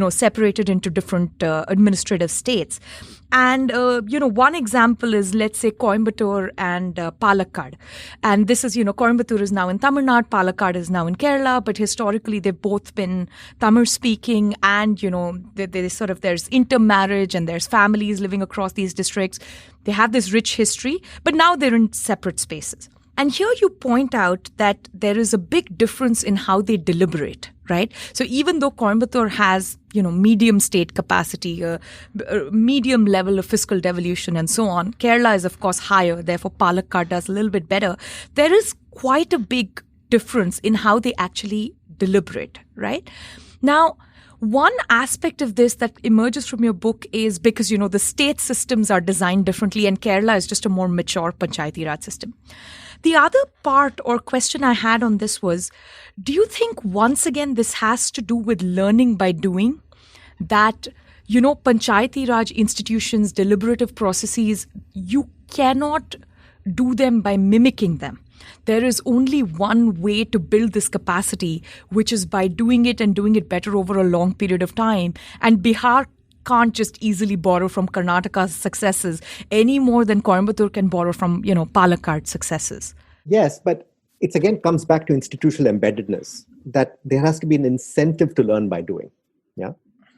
separated into different administrative states. And, one example is, let's say, Coimbatore and Palakkad. And this is, Coimbatore is now in Tamil Nadu, Palakkad is now in Kerala, but historically they've both been Tamil speaking, and, there's intermarriage and there's families living across these districts. They have this rich history, but now they're in separate spaces. And here you point out that there is a big difference in how they deliberate, right? So even though Coimbatore has, medium state capacity, a medium level of fiscal devolution and so on, Kerala is of course higher, therefore Palakkad does a little bit better. There is quite a big difference in how they actually deliberate, right? Now, one aspect of this that emerges from your book is because, the state systems are designed differently and Kerala is just a more mature Panchayati Raj system. The other part or question I had on this was, do you think once again this has to do with learning by doing? That, Panchayati Raj institutions, deliberative processes, you cannot do them by mimicking them. There is only one way to build this capacity, which is by doing it and doing it better over a long period of time. And Bihar can't just easily borrow from Karnataka's successes any more than Coimbatore can borrow from, Palakkad's successes. Yes, but it again comes back to institutional embeddedness, that there has to be an incentive to learn by doing. Yeah.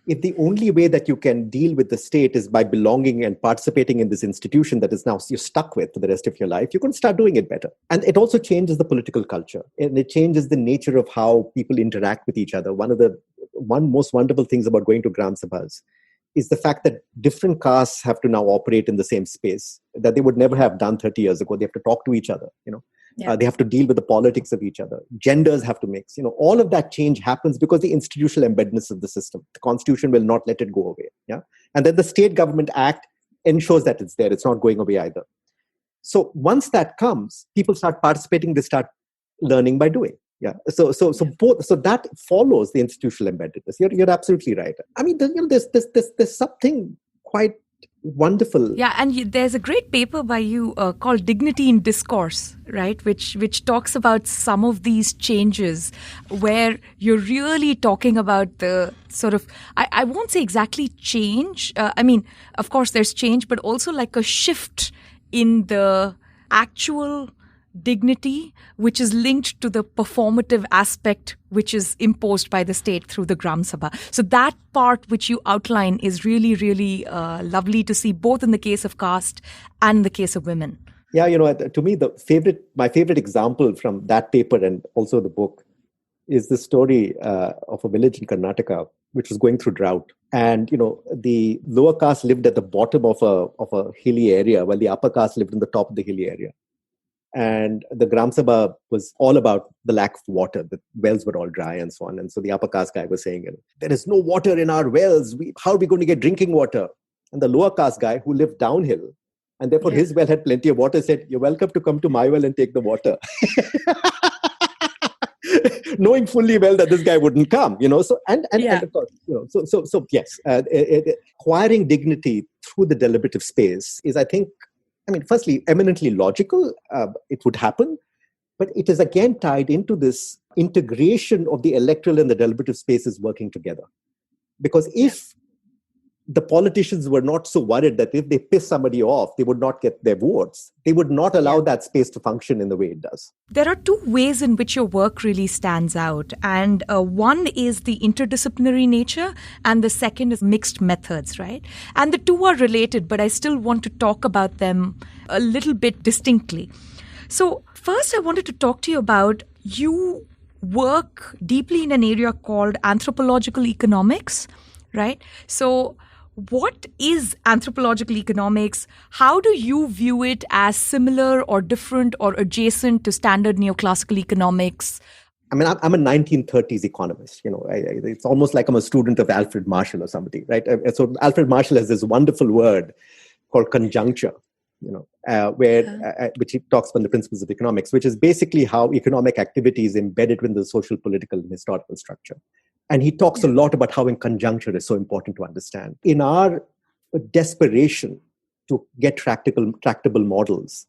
If the only way that you can deal with the state is by belonging and participating in this institution that is now you're stuck with for the rest of your life, you're going to start doing it better. And it also changes the political culture, and it changes the nature of how people interact with each other. One of the most wonderful things about going to Gram Sabhas is the fact that different castes have to now operate in the same space that they would never have done 30 years ago. They have to talk to each other, they have to deal with the politics of each other. Genders have to mix, all of that change happens because the institutional embeddedness of the system. The constitution will not let it go away. Yeah. And then the State Government Act ensures that it's there. It's not going away either. So once that comes, people start participating, they start learning by doing. Yeah. So that follows the institutional embeddedness. You're absolutely right. I mean, there's something quite wonderful. Yeah, and there's a great paper by you called Dignity in Discourse, right? Which talks about some of these changes where you're really talking about the sort of, I won't say exactly change. I mean, of course there's change, but also like a shift in the actual dignity, which is linked to the performative aspect, which is imposed by the state through the Gram Sabha. So that part which you outline is really, really lovely to see, both in the case of caste and in the case of women. Yeah, to me, my favorite example from that paper and also the book is the story of a village in Karnataka which was going through drought. And, the lower caste lived at the bottom of a hilly area, while the upper caste lived on the top of the hilly area. And the Gram Sabha was all about the lack of water. The wells were all dry and so on. And so the upper caste guy was saying, there is no water in our wells. How are we going to get drinking water? And the lower caste guy, who lived downhill And therefore, his well had plenty of water. Said, "You're welcome to come to my well and take the water." Knowing fully well that this guy wouldn't come, So and of course, yes, acquiring dignity through the deliberative space is, I think, firstly, eminently logical. It would happen, but it is again tied into this integration of the electoral and the deliberative spaces working together. Because if the politicians were not so worried that if they piss somebody off, they would not get their votes, they would not allow that space to function in the way it does. There are two ways in which your work really stands out. And one is the interdisciplinary nature, and the second is mixed methods, right? And the two are related, but I still want to talk about them a little bit distinctly. So first, I wanted to talk to you about, you work deeply in an area called anthropological economics, right? So what is anthropological economics? How do you view it as similar or different or adjacent to standard neoclassical economics? I'm a 1930s economist. It's almost like I'm a student of Alfred Marshall or somebody, right? So Alfred Marshall has this wonderful word called conjuncture, which he talks about the principles of economics, which is basically how economic activity is embedded within the social, political, and historical structure. And he talks a lot about how in conjuncture is so important to understand. In our desperation to get tractable models,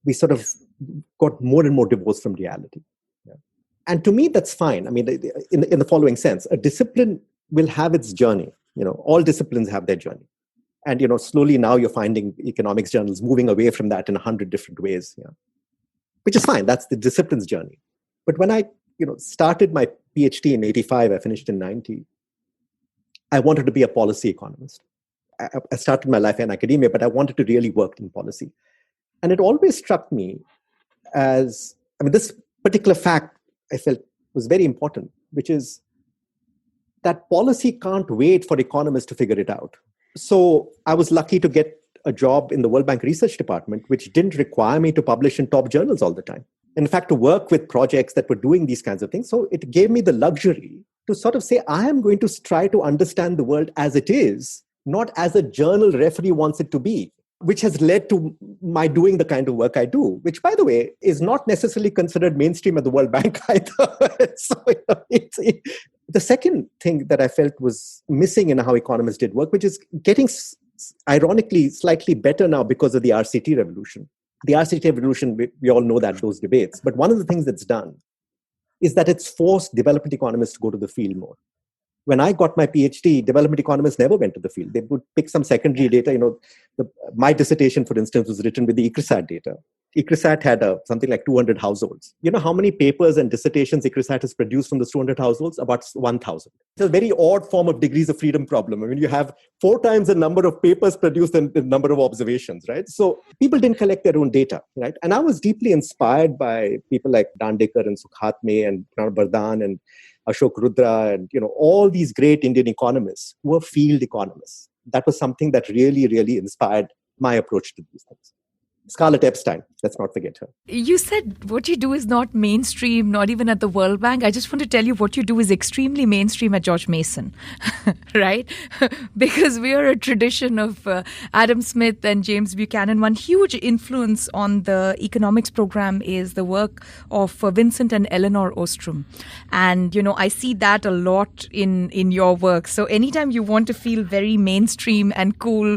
we sort of got more and more divorced from reality. Yeah. And to me, that's fine. In the following sense, a discipline will have its journey. All disciplines have their journey. And, slowly now you're finding economics journals moving away from that in 100 different ways, which is fine. That's the discipline's journey. But when I started my PhD in 85, I finished in 90, I wanted to be a policy economist. I started my life in academia, but I wanted to really work in policy. And it always struck me as, this particular fact I felt was very important, which is that policy can't wait for economists to figure it out. So I was lucky to get a job in the World Bank Research Department, which didn't require me to publish in top journals all the time. In fact, to work with projects that were doing these kinds of things. So it gave me the luxury to sort of say, I am going to try to understand the world as it is, not as a journal referee wants it to be, which has led to my doing the kind of work I do, which, by the way, is not necessarily considered mainstream at the World Bank either. So the second thing that I felt was missing in how economists did work, which is getting, ironically, slightly better now because of the RCT revolution. The RCT revolution, we all know that, those debates. But one of the things that's done is that it's forced development economists to go to the field more. When I got my PhD, development economists never went to the field. They would pick some secondary data. My dissertation, for instance, was written with the ICRISAT data. ICRISAT had something like 200 households. You know how many papers and dissertations ICRISAT has produced from those 200 households? About 1,000. It's a very odd form of degrees of freedom problem. You have 4 times the number of papers produced than the number of observations, right? So people didn't collect their own data, right? And I was deeply inspired by people like Dandekar and Sukhatme and Pranab Bardhan and Ashok Rudra and all these great Indian economists who were field economists. That was something that really, really inspired my approach to these things. Scarlett Epstein, let's not forget her. You said what you do is not mainstream, not even at the World Bank. I just want to tell you what you do is extremely mainstream at George Mason, right? Because we are a tradition of Adam Smith and James Buchanan. One huge influence on the economics program is the work of Vincent and Eleanor Ostrom. And, I see that a lot in your work. So anytime you want to feel very mainstream and cool,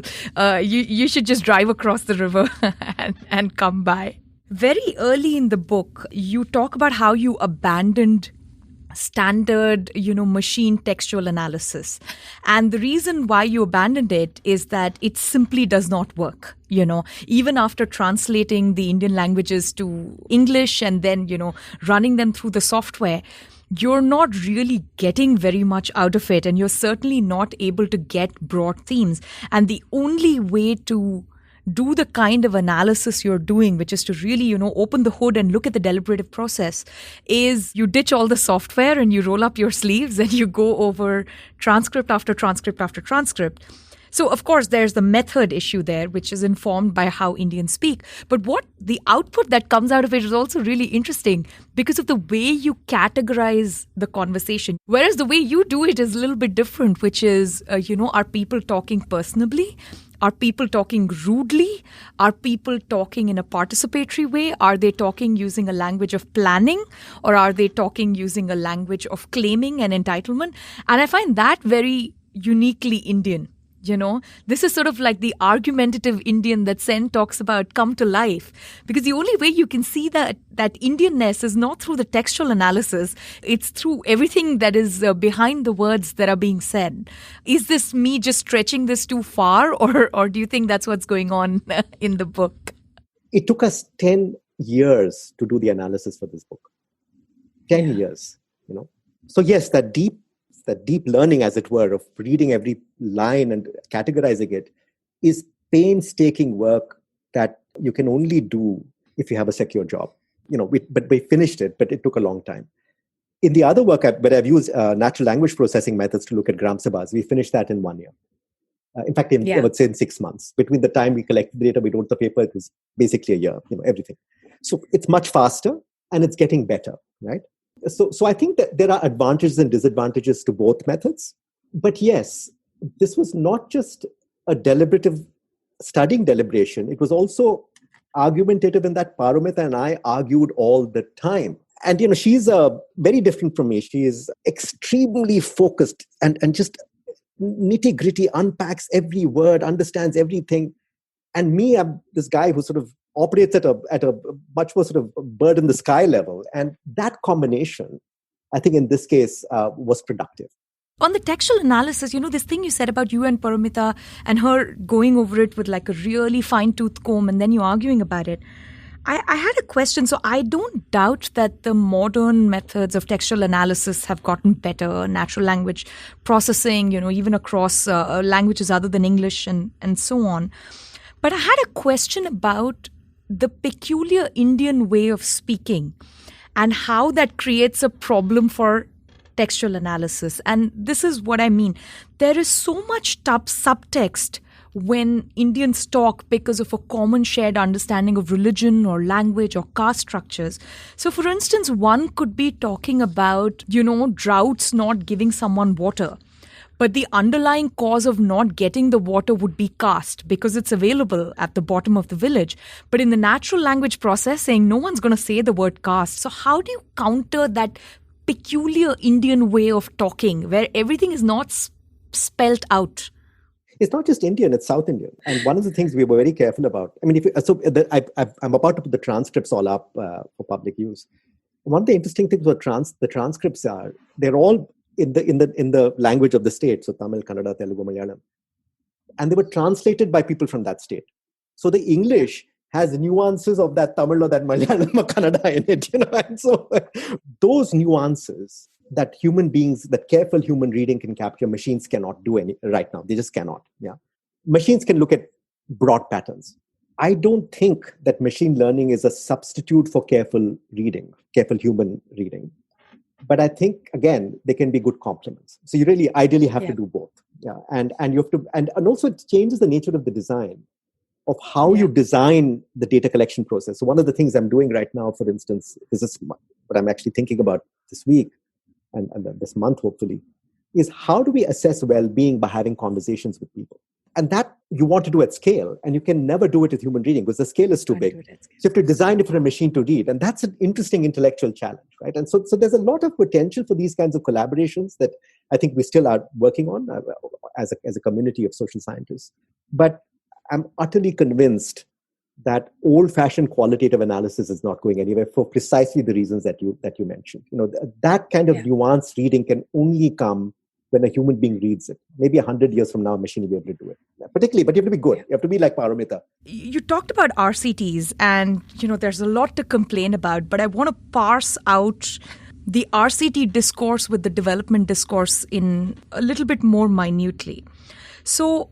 you should just drive across the river and come by. Very early in the book, you talk about how you abandoned standard, machine textual analysis. And the reason why you abandoned it is that it simply does not work. Even after translating the Indian languages to English and then, running them through the software, you're not really getting very much out of it. And you're certainly not able to get broad themes. And the only way to do the kind of analysis you're doing, which is to really, open the hood and look at the deliberative process, is you ditch all the software and you roll up your sleeves and you go over transcript after transcript after transcript. So, of course, there's the method issue there, which is informed by how Indians speak. But what the output that comes out of it is also really interesting because of the way you categorize the conversation. Whereas the way you do it is a little bit different, which is, are people talking personably? Are people talking rudely? Are people talking in a participatory way? Are they talking using a language of planning? Or are they talking using a language of claiming and entitlement? And I find that very uniquely Indian. This is sort of like the argumentative Indian that Sen talks about come to life. Because the only way you can see that Indianness is not through the textual analysis. It's through everything that is behind the words that are being said. Is this me just stretching this too far? Or do you think that's what's going on in the book? It took us 10 years to do the analysis for this book. 10 years, So yes, that deep learning, as it were, of reading every line and categorizing it is painstaking work that you can only do if you have a secure job. But we finished it, but it took a long time. In the other work, where I've used natural language processing methods to look at gram sabhas, we finished that in 1 year. In fact, I would say in 6 months. Between the time we collected the data, we wrote the paper, it was basically a year, everything. So it's much faster and it's getting better, right? So I think that there are advantages and disadvantages to both methods. But yes, this was not just a deliberative studying deliberation. It was also argumentative in that Paramita and I argued all the time. And, she's very different from me. She is extremely focused and just nitty gritty, unpacks every word, understands everything. And me, I'm this guy who sort of operates at a much more sort of bird in the sky level. And that combination, I think in this case, was productive. On the textual analysis, this thing you said about you and Paramita and her going over it with like a really fine-tooth comb and then you arguing about it. I had a question. So I don't doubt that the modern methods of textual analysis have gotten better, natural language processing, even across languages other than English and so on. But I had a question about the peculiar Indian way of speaking and how that creates a problem for textual analysis. And this is what I mean. There is so much subtext when Indians talk because of a common shared understanding of religion or language or caste structures. So, for instance, one could be talking about, droughts not giving someone water. But the underlying cause of not getting the water would be caste because it's available at the bottom of the village. But in the natural language processing, no one's going to say the word caste. So how do you counter that peculiar Indian way of talking where everything is not spelt out? It's not just Indian, it's South Indian. And one of the things we were very careful about, I'm about to put the transcripts all up for public use. One of the interesting things about the transcripts are, they're all in the language of the state, so Tamil, Kannada, Telugu, Malayalam. And they were translated by people from that state. So the English has nuances of that Tamil or that Malayalam or Kannada in it, And so those nuances that human beings, that careful human reading can capture, machines cannot do any right now. They just cannot. Yeah, machines can look at broad patterns. I don't think that machine learning is a substitute for careful human reading. But I think, again, they can be good complements. So you really ideally have to do both. Yeah. And you have to, and also it changes the nature of the design of how you design the data collection process. So one of the things I'm doing right now, for instance, this is what I'm actually thinking about this week and this month, hopefully, is how do we assess well-being by having conversations with people? And that you want to do at scale, and you can never do it with human reading because the scale is too big. So you have to design it for a machine to read. And that's an interesting intellectual challenge, right? And so there's a lot of potential for these kinds of collaborations that I think we still are working on as a community of social scientists. But I'm utterly convinced that old-fashioned qualitative analysis is not going anywhere for precisely the reasons that you mentioned. That kind of nuanced reading can only come when a human being reads it. Maybe 100 years from now, a machine will be able to do it. Particularly, but you have to be good. You have to be like Paramita. You talked about RCTs and, there's a lot to complain about, but I want to parse out the RCT discourse with the development discourse in a little bit more minutely. So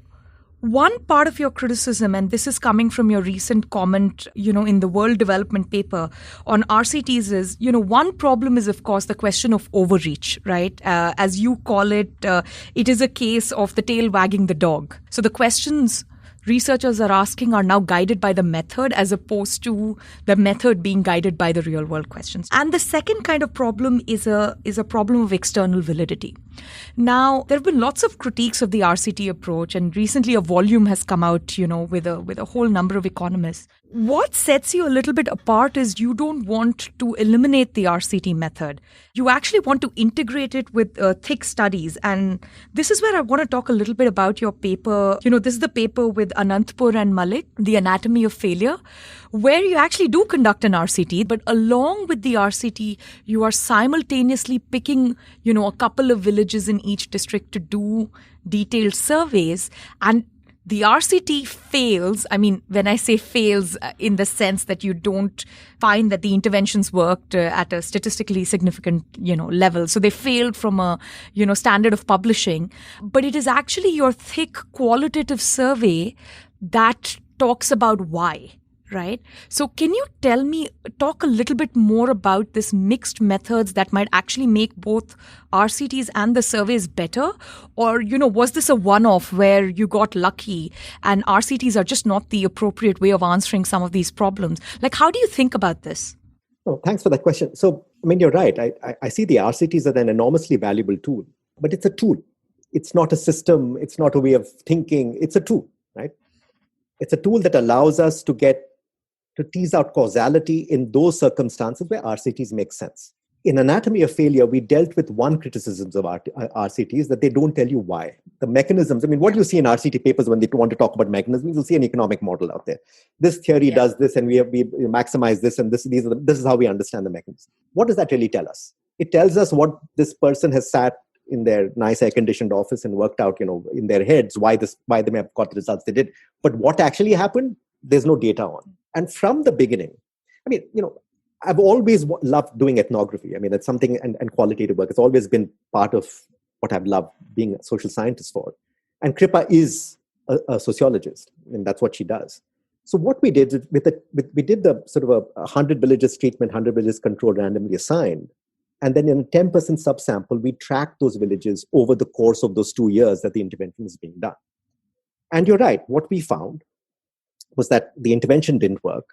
One part of your criticism, and this is coming from your recent comment, in the World Development paper on RCTs is, one problem is, of course, the question of overreach, right? As you call it, it is a case of the tail wagging the dog. So the questions researchers are asking are now guided by the method as opposed to the method being guided by the real world questions. And the second kind of problem is a problem of external validity. Now, there have been lots of critiques of the RCT approach, and recently a volume has come out, with a whole number of economists. What sets you a little bit apart is you don't want to eliminate the RCT method. You actually want to integrate it with thick studies. And this is where I want to talk a little bit about your paper. This is the paper with Anantpur and Malik, The Anatomy of Failure, where you actually do conduct an RCT, but along with the RCT, you are simultaneously picking, a couple of villages in each district to do detailed surveys. And the RCT fails. I mean, when I say fails, in the sense that you don't find that the interventions worked at a statistically significant, level. So they failed from a, standard of publishing. But it is actually your thick qualitative survey that talks about why. Right? So can you talk a little bit more about this mixed methods that might actually make both RCTs and the surveys better? Or, was this a one-off where you got lucky and RCTs are just not the appropriate way of answering some of these problems? Like, how do you think about this? Oh, thanks for that question. So, you're right. I see the RCTs as an enormously valuable tool, but it's a tool. It's not a system. It's not a way of thinking. It's a tool, right? It's a tool that allows us to tease out causality in those circumstances where RCTs make sense. In Anatomy of Failure, we dealt with one criticism of RCTs, that they don't tell you why. The mechanisms, what you see in RCT papers when they want to talk about mechanisms, you'll see an economic model out there. This theory does this, and we maximize this, and this is how we understand the mechanism. What does that really tell us? It tells us what this person has sat in their nice air-conditioned office and worked out, in their heads why they may have got the results they did. But what actually happened, there's no data on. And from the beginning, I've always loved doing ethnography. It's something, and qualitative work. It's always been part of what I've loved being a social scientist for. And Kripa is a sociologist, and that's what she does. So what we did, we did the sort of a 100 villages treatment, 100 villages controlled, randomly assigned. And then in 10% subsample, we tracked those villages over the course of those 2 years that the intervention was being done. And you're right, what we found was that the intervention didn't work,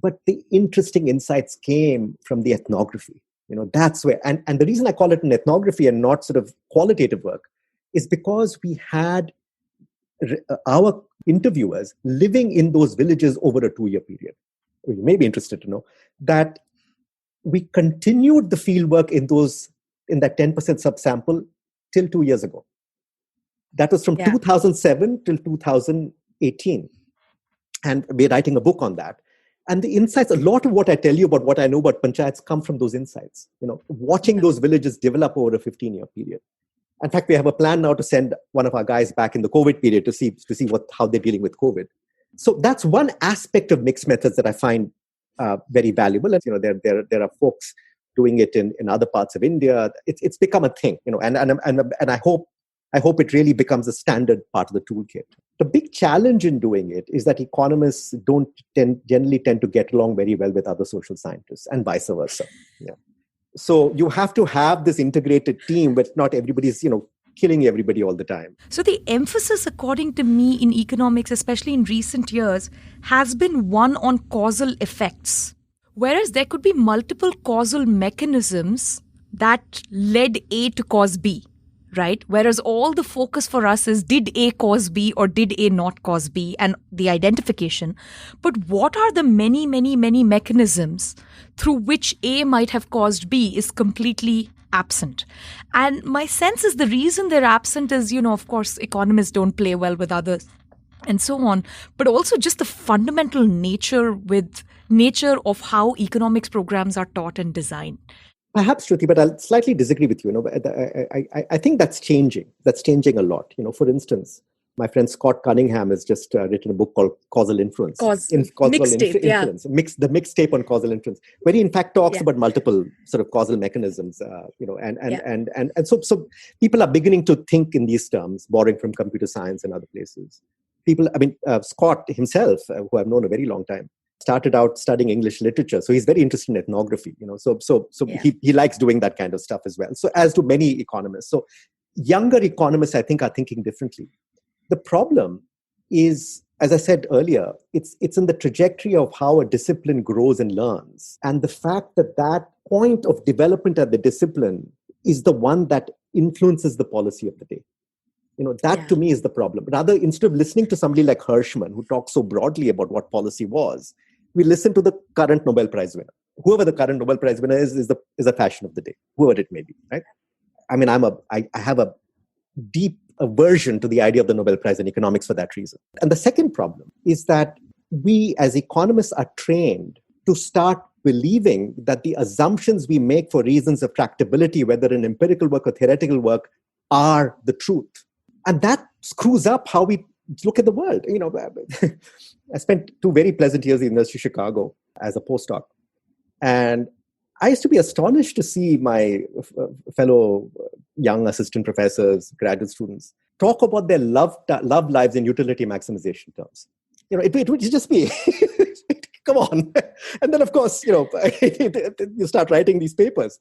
but the interesting insights came from the ethnography. That's where, and the reason I call it an ethnography and not sort of qualitative work is because we had our interviewers living in those villages over a 2-year period. You may be interested to know that we continued the fieldwork in that 10% subsample till 2 years ago. That was from 2007 till 2018. And we're writing a book on that. And the insights, a lot of what I tell you about what I know about panchayats come from those insights, watching those villages develop over a 15-year period. In fact, we have a plan now to send one of our guys back in the COVID period to see how they're dealing with COVID. So that's one aspect of mixed methods that I find very valuable. And, there are folks doing it in other parts of India. It's become a thing, and I hope it really becomes a standard part of the toolkit. The big challenge in doing it is that economists don't generally tend to get along very well with other social scientists, and vice versa. Yeah. So you have to have this integrated team, but not everybody's, killing everybody all the time. So the emphasis, according to me, in economics, especially in recent years, has been one on causal effects. Whereas there could be multiple causal mechanisms that led A to cause B. Right? Whereas all the focus for us is, did A cause B or did A not cause B, and the identification. But what are the many, many, many mechanisms through which A might have caused B is completely absent. And my sense is the reason they're absent is, of course, economists don't play well with others and so on, but also just the fundamental nature of how economics programs are taught and designed. Perhaps, Shruti, but I'll slightly disagree with you. I think that's changing. That's changing a lot. For instance, my friend Scott Cunningham has just written a book called Causal Influence. Influence. The mixtape on causal influence, where he in fact talks about multiple sort of causal mechanisms. And so people are beginning to think in these terms, borrowing from computer science and other places. People, Scott himself, who I've known a very long time, started out studying English literature. So he's very interested in ethnography, so he likes doing that kind of stuff as well. So as do many economists. So younger economists, I think, are thinking differently. The problem is, as I said earlier, it's in the trajectory of how a discipline grows and learns. And the fact that that point of development at the discipline is the one that influences the policy of the day. That to me is the problem. Rather, instead of listening to somebody like Hirschman, who talks so broadly about what policy was, we listen to the current Nobel Prize winner. Whoever the current Nobel Prize winner is a fashion of the day, whoever it may be, right? I have a deep aversion to the idea of the Nobel Prize in economics for that reason. And the second problem is that we as economists are trained to start believing that the assumptions we make for reasons of tractability, whether in empirical work or theoretical work, are the truth. And that screws up how we look at the world. I spent 2 very pleasant years at the University of Chicago as a postdoc. And I used to be astonished to see my fellow young assistant professors, graduate students, talk about their love lives in utility maximization terms. It would just be, come on. And then, of course, you start writing these papers,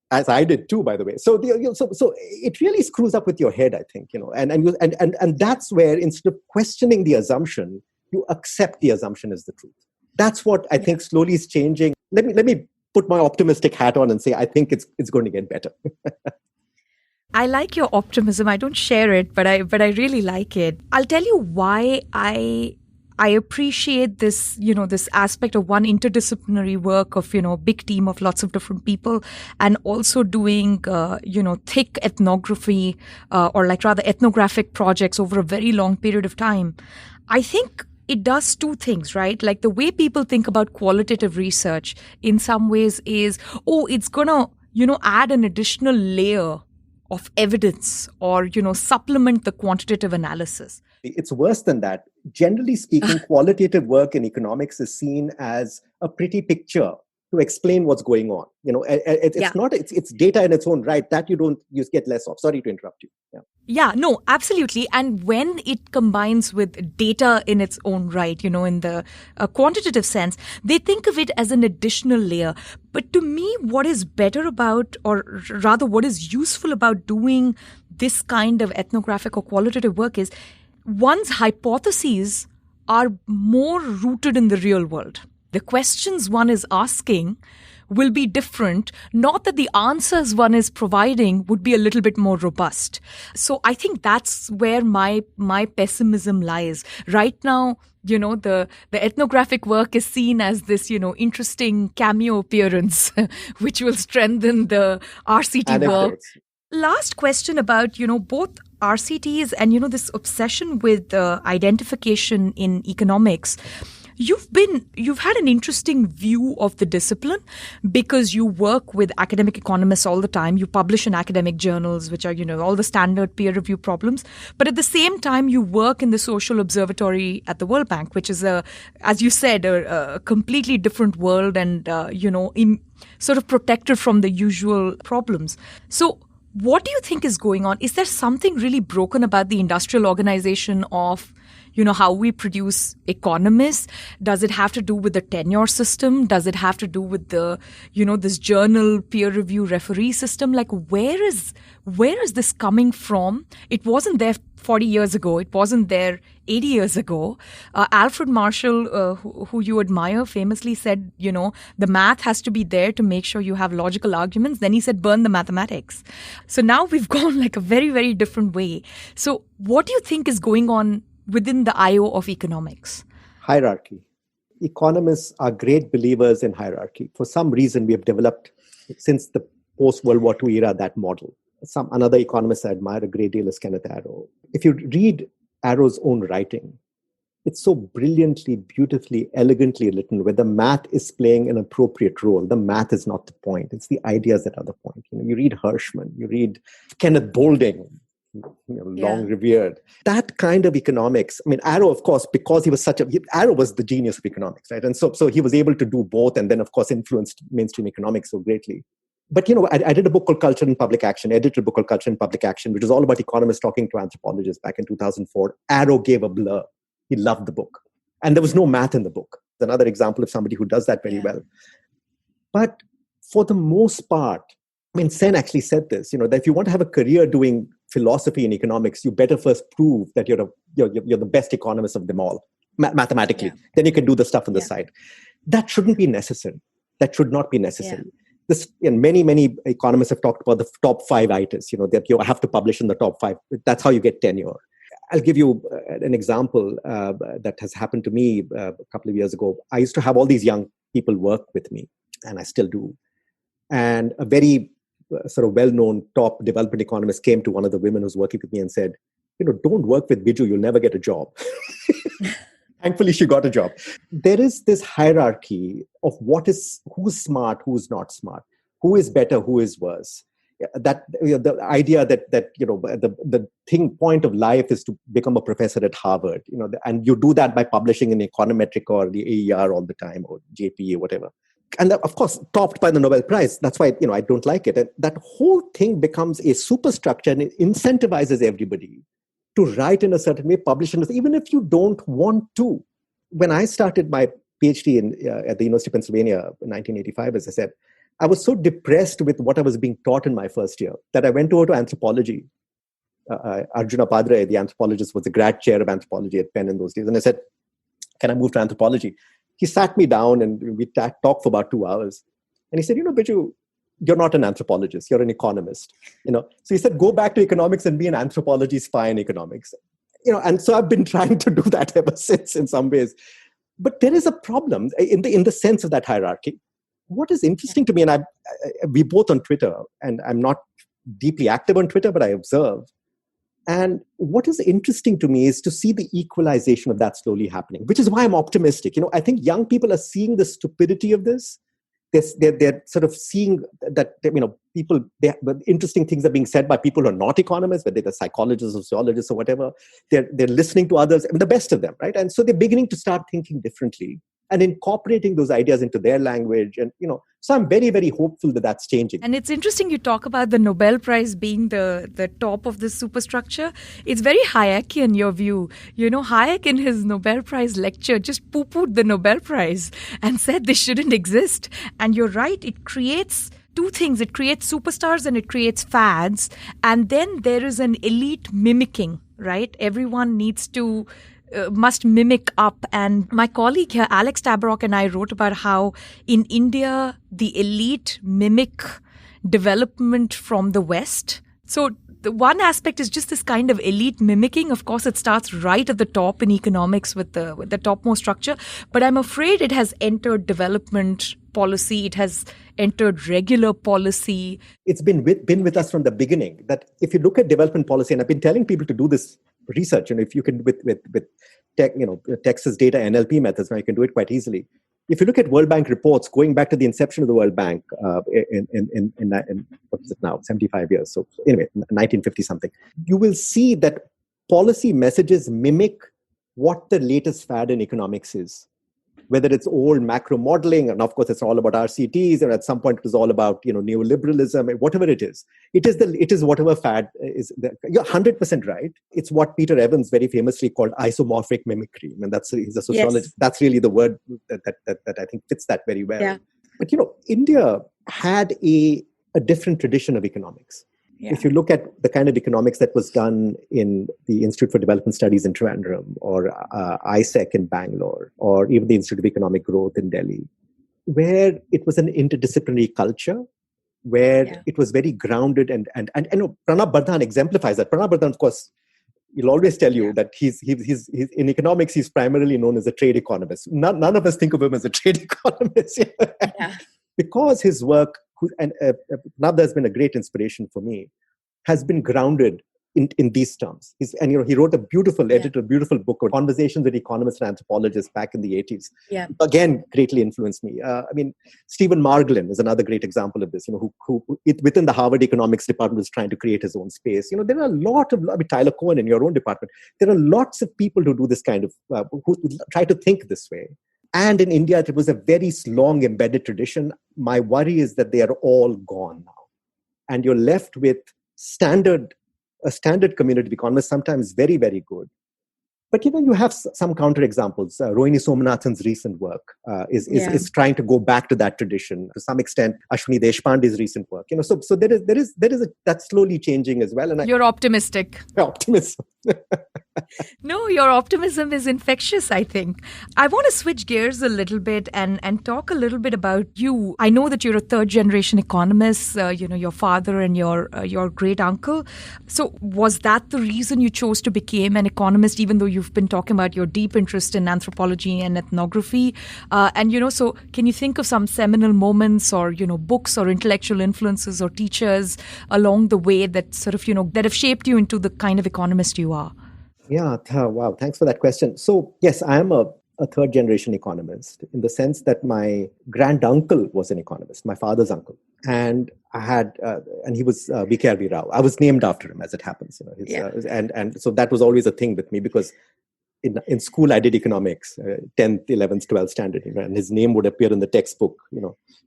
as I did too, by the way. So it really screws up with your head, I think, and that's where, instead of questioning the assumption, you accept the assumption as the truth. That's what I think slowly is changing. Let me put my optimistic hat on and say, I think it's going to get better. I like your optimism. I don't share it, but I really like it. I'll tell you why I appreciate this, this aspect of one interdisciplinary work of, big team of lots of different people, and also doing, thick ethnography or rather ethnographic projects over a very long period of time. I think it does 2 things, right? Like the way people think about qualitative research in some ways is, it's going to, add an additional layer of evidence or, supplement the quantitative analysis. It's worse than that. Generally speaking, qualitative work in economics is seen as a pretty picture to explain what's going on. It's data in its own right that you get less of. Sorry to interrupt you. Yeah, no, absolutely. And when it combines with data in its own right, in the quantitative sense, they think of it as an additional layer. But to me, what is better about, or rather what is useful about doing this kind of ethnographic or qualitative work is one's hypotheses are more rooted in the real world. The questions one is asking will be different, not that the answers one is providing would be a little bit more robust. So I think that's where my pessimism lies. Right now, the ethnographic work is seen as this, interesting cameo appearance, which will strengthen the RCT work. Last question about, both RCTs and, this obsession with identification in economics. You've had an interesting view of the discipline because you work with academic economists all the time. You publish in academic journals, which are, all the standard peer review problems. But at the same time, you work in the social observatory at the World Bank, which is as you said, a completely different world and, sort of protected from the usual problems. So what do you think is going on? Is there something really broken about the industrial organization of how we produce economists? Does it have to do with the tenure system? Does it have to do with the, this journal peer review referee system? Like, where is this coming from? It wasn't there 40 years ago. It wasn't there 80 years ago. Alfred Marshall, who you admire, famously said, the math has to be there to make sure you have logical arguments. Then he said, burn the mathematics. So now we've gone like a very, very different way. So what do you think is going on within the IO of economics? Hierarchy. Economists are great believers in hierarchy. For some reason, we have developed, since the post-World War II era, that model. Another economist I admire a great deal is Kenneth Arrow. If you read Arrow's own writing, it's so brilliantly, beautifully, elegantly written, where the math is playing an appropriate role. The math is not the point. It's the ideas that are the point. You read Hirschman, you read Kenneth Boulding, long revered. That kind of economics. Arrow, of course, because he was Arrow was the genius of economics, right? And so he was able to do both, and then, of course, influenced mainstream economics so greatly. But, I did a book called Culture and Public Action, edited a book called Culture and Public Action, which is all about economists talking to anthropologists back in 2004. Arrow gave a blur. He loved the book. And there was no math in the book. Another example of somebody who does that very well. But for the most part, Sen actually said this, that if you want to have a career doing philosophy and economics, you better first prove that you're the best economist of them all, mathematically. Yeah. Then you can do the stuff on the side. That shouldn't be necessary. That should not be necessary. Yeah. This, and many economists have talked about the top 5 items, that you have to publish in the top 5. That's how you get tenure. I'll give you an example that has happened to me a couple of years ago. I used to have all these young people work with me, and I still do. And a very sort of well-known top development economist came to one of the women who's working with me and said, don't work with Biju, you'll never get a job. Thankfully, she got a job. There is this hierarchy of who's smart, who's not smart, who is better, who is worse. That the idea that the point of life is to become a professor at Harvard, and you do that by publishing in Econometric or the AER all the time, or JPA, whatever. And that, of course, topped by the Nobel Prize. That's why I don't like it. And that whole thing becomes a superstructure, and it incentivizes everybody to write in a certain way, publish in even if you don't want to. When I started my PhD at the University of Pennsylvania in 1985, as I said, I was so depressed with what I was being taught in my first year that I went over to anthropology. Arjuna Padre, the anthropologist, was the grad chair of anthropology at Penn in those days. And I said, can I move to anthropology? He sat me down and we talked for about 2 hours. And he said, Biju, you're not an anthropologist, you're an economist. So he said, go back to economics and be an anthropology spy in economics. And so I've been trying to do that ever since in some ways. But there is a problem in the sense of that hierarchy. What is interesting to me, and we both on Twitter, and I'm not deeply active on Twitter, but I observe. And what is interesting to me is to see the equalization of that slowly happening, which is why I'm optimistic. I think young people are seeing the stupidity of this. They're sort of seeing that, interesting things are being said by people who are not economists, whether they're psychologists or sociologists or whatever. They're listening to others, the best of them, right? And so they're beginning to start thinking differently and incorporating those ideas into their language. And, so I'm very, very hopeful that that's changing. And it's interesting you talk about the Nobel Prize being the top of this superstructure. It's very Hayekian, your view. Hayek in his Nobel Prize lecture just poo-pooed the Nobel Prize and said they shouldn't exist. And you're right, it creates 2 things. It creates superstars and it creates fads. And then there is an elite mimicking, right? Everyone needs to must mimic up. And my colleague here, Alex Tabarrok, and I wrote about how in India, the elite mimic development from the West. So the one aspect is just this kind of elite mimicking. Of course, it starts right at the top in economics with the topmost structure. But I'm afraid it has entered development policy. It has entered regular policy. It's been with us from the beginning. That if you look at development policy, and I've been telling people to do this research, if you can with Texas data NLP methods, now you can do it quite easily. If you look at World Bank reports going back to the inception of the World Bank in what is it now, 75 years. So anyway, 1950 something, you will see that policy messages mimic what the latest fad in economics is. Whether it's old macro modeling, and of course it's all about RCTs, and at some point it was all about neoliberalism, whatever it is. It is whatever fad is. You're 100% right. It's what Peter Evans very famously called isomorphic mimicry. I mean, he's a sociologist. Yes. That's really the word that I think fits that very well. Yeah. But India had a different tradition of economics. Yeah. If you look at the kind of economics that was done in the Institute for Development Studies in Trivandrum, or ISEC in Bangalore, or even the Institute of Economic Growth in Delhi, where it was an interdisciplinary culture, where it was very grounded, and Pranab Bardhan exemplifies that. Pranab Bardhan, of course, he'll always tell you that he's in economics, he's primarily known as a trade economist. None of us think of him as a trade economist. Because his work, and Pranab has been a great inspiration for me, has been grounded in these terms. He wrote edited a beautiful book of Conversations with Economists and Anthropologists back in the 80s. Yeah. Again, greatly influenced me. Stephen Margolin is another great example of this, who within the Harvard economics department was trying to create his own space. There are a lot of, Tyler Cohen in your own department, there are lots of people who do this kind of, who try to think this way. And in India, it was a very long embedded tradition. My worry is that they are all gone now. And you're left with a standard community economist, sometimes very, very good. But, you have some counterexamples. Rohini Somanathan's recent work is trying to go back to that tradition. To some extent, Ashwini Deshpande's recent work. So that's slowly changing as well. And you're optimistic. Optimism. No, your optimism is infectious, I think. I want to switch gears a little bit and talk a little bit about you. I know that you're a third generation economist, your father and your great uncle. So was that the reason you chose to become an economist, even though you've been talking about your deep interest in anthropology and ethnography? So can you think of some seminal moments or, books or intellectual influences or teachers along the way that sort of, that have shaped you into the kind of economist you are? Yeah, wow. Thanks for that question. So, yes, I am a third generation economist in the sense that my granduncle was an economist, my father's uncle. And he was B.K.R.V. Rao. I was named after him, as it happens. And so that was always a thing with me because in school I did economics, 10th, 11th, 12th standard, and his name would appear in the textbook,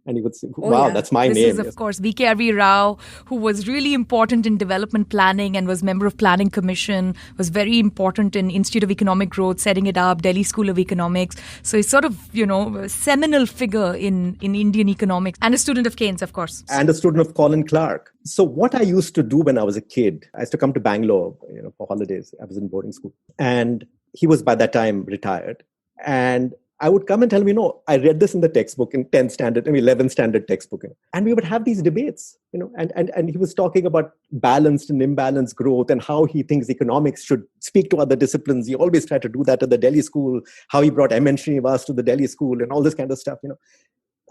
and he would say, wow, that's my name. This is, of course, B.K.R.V. Rao, who was really important in development planning and was member of Planning Commission, was very important in Institute of Economic Growth, setting it up, Delhi School of Economics. So he's sort of, a seminal figure in Indian economics, and a student of Keynes, of course. And a student of Colin Clark. So what I used to do when I was a kid, I used to come to Bangalore, for holidays. I was in boarding school. And he was by that time retired. And I would come and tell him, I read this in the textbook in 10th standard, 11th standard textbook. And we would have these debates, and he was talking about balanced and imbalanced growth and how he thinks economics should speak to other disciplines. He always tried to do that at the Delhi school, how he brought M.N. Srinivas to the Delhi school and all this kind of stuff,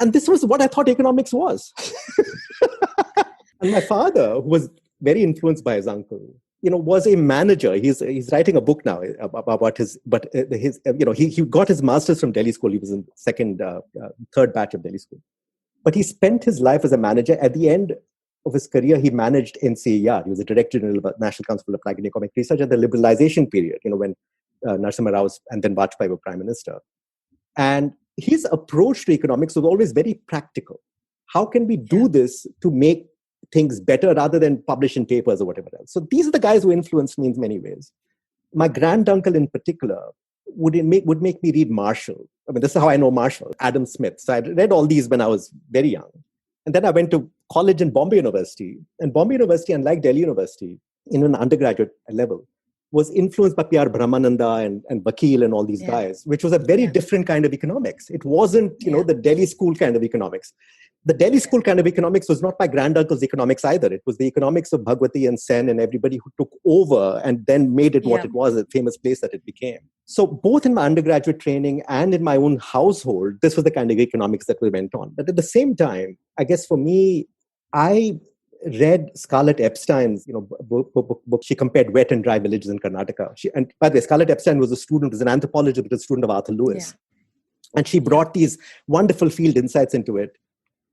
And this was what I thought economics was. And my father, who was very influenced by his uncle, was a manager. He's writing a book now about he got his master's from Delhi school. He was in third batch of Delhi school. But he spent his life as a manager. At the end of his career, he managed NCER. He was the Director General of National Council for Applied Economic Research at the liberalization period, when Narasimha Rao and then Vajpayee were Prime Minister. And his approach to economics was always very practical. How can we do this to make things better rather than publish in papers or whatever else? So these are the guys who influenced me in many ways. My granduncle in particular would make me read Marshall. I mean, this is how I know Marshall, Adam Smith. So I read all these when I was very young. And then I went to college in Bombay University. And Bombay University, unlike Delhi University, in an undergraduate level, was influenced by P.R. Brahmananda and Vakil and all these guys, which was a very different kind of economics. It wasn't, the Delhi school kind of economics. The Delhi school kind of economics was not my granduncle's economics either. It was the economics of Bhagwati and Sen and everybody who took over and then made it what it was, a famous place that it became. So both in my undergraduate training and in my own household, this was the kind of economics that we went on. But at the same time, I guess for me, I read Scarlett Epstein's book. She compared wet and dry villages in Karnataka. And by the way, Scarlett Epstein was an anthropologist, but a student of Arthur Lewis. And she brought these wonderful field insights into it.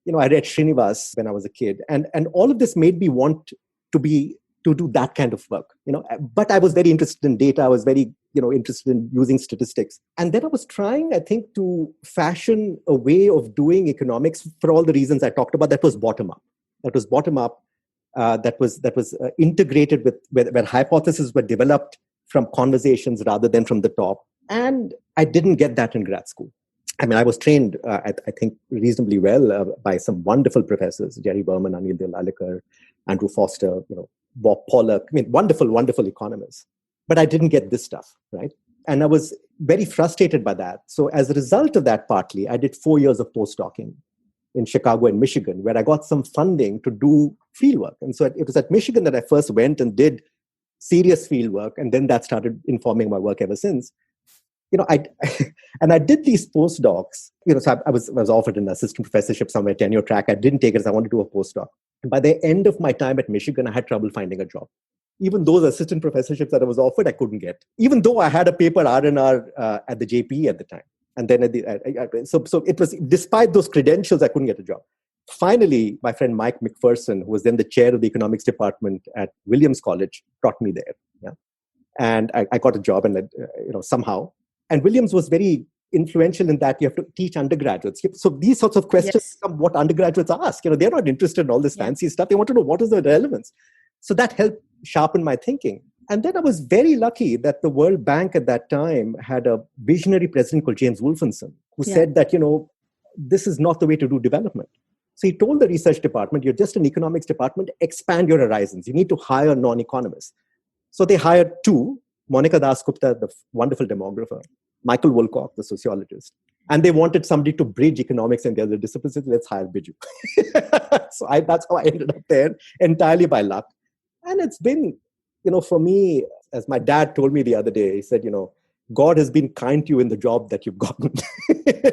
I read Srinivas when I was a kid, and all of this made me want to do that kind of work, but I was very interested in data. I was very, interested in using statistics. And then I was trying, I think, to fashion a way of doing economics for all the reasons I talked about that was bottom up. That was integrated with where hypotheses were developed from conversations rather than from the top. And I didn't get that in grad school. I mean, I was trained, I think, reasonably well by some wonderful professors, Jerry Berman, Anil Delalekar, Andrew Foster, Bob Pollack. I mean, wonderful, wonderful economists. But I didn't get this stuff, right? And I was very frustrated by that. So as a result of that, partly, I did 4 years of postdocing in Chicago and Michigan, where I got some funding to do fieldwork. And so it was at Michigan that I first went and did serious fieldwork, and then that started informing my work ever since. I did these postdocs, so I was offered an assistant professorship somewhere, tenure track. I didn't take it because I wanted to do a postdoc. And by the end of my time at Michigan, I had trouble finding a job. Even those assistant professorships that I was offered, I couldn't get. Even though I had a paper R&R at the JPE at the time. And then so it was, despite those credentials, I couldn't get a job. Finally, my friend Mike McPherson, who was then the chair of the economics department at Williams College, brought me there. Yeah. And I got a job, and somehow. And Williams was very influential in that you have to teach undergraduates. So these sorts of questions are what undergraduates ask. They're not interested in all this fancy stuff. They want to know what is the relevance. So that helped sharpen my thinking. And then I was very lucky that the World Bank at that time had a visionary president called James Wolfenson, who said that, this is not the way to do development. So he told the research department, you're just an economics department, expand your horizons. You need to hire non-economists. So they hired two, Monica Dasgupta, the wonderful demographer, Michael Woolcock, the sociologist. And they wanted somebody to bridge economics and the other disciplines. Let's hire Biju. So that's how I ended up there, entirely by luck. And it's been, for me, as my dad told me the other day, he said, God has been kind to you in the job that you've gotten.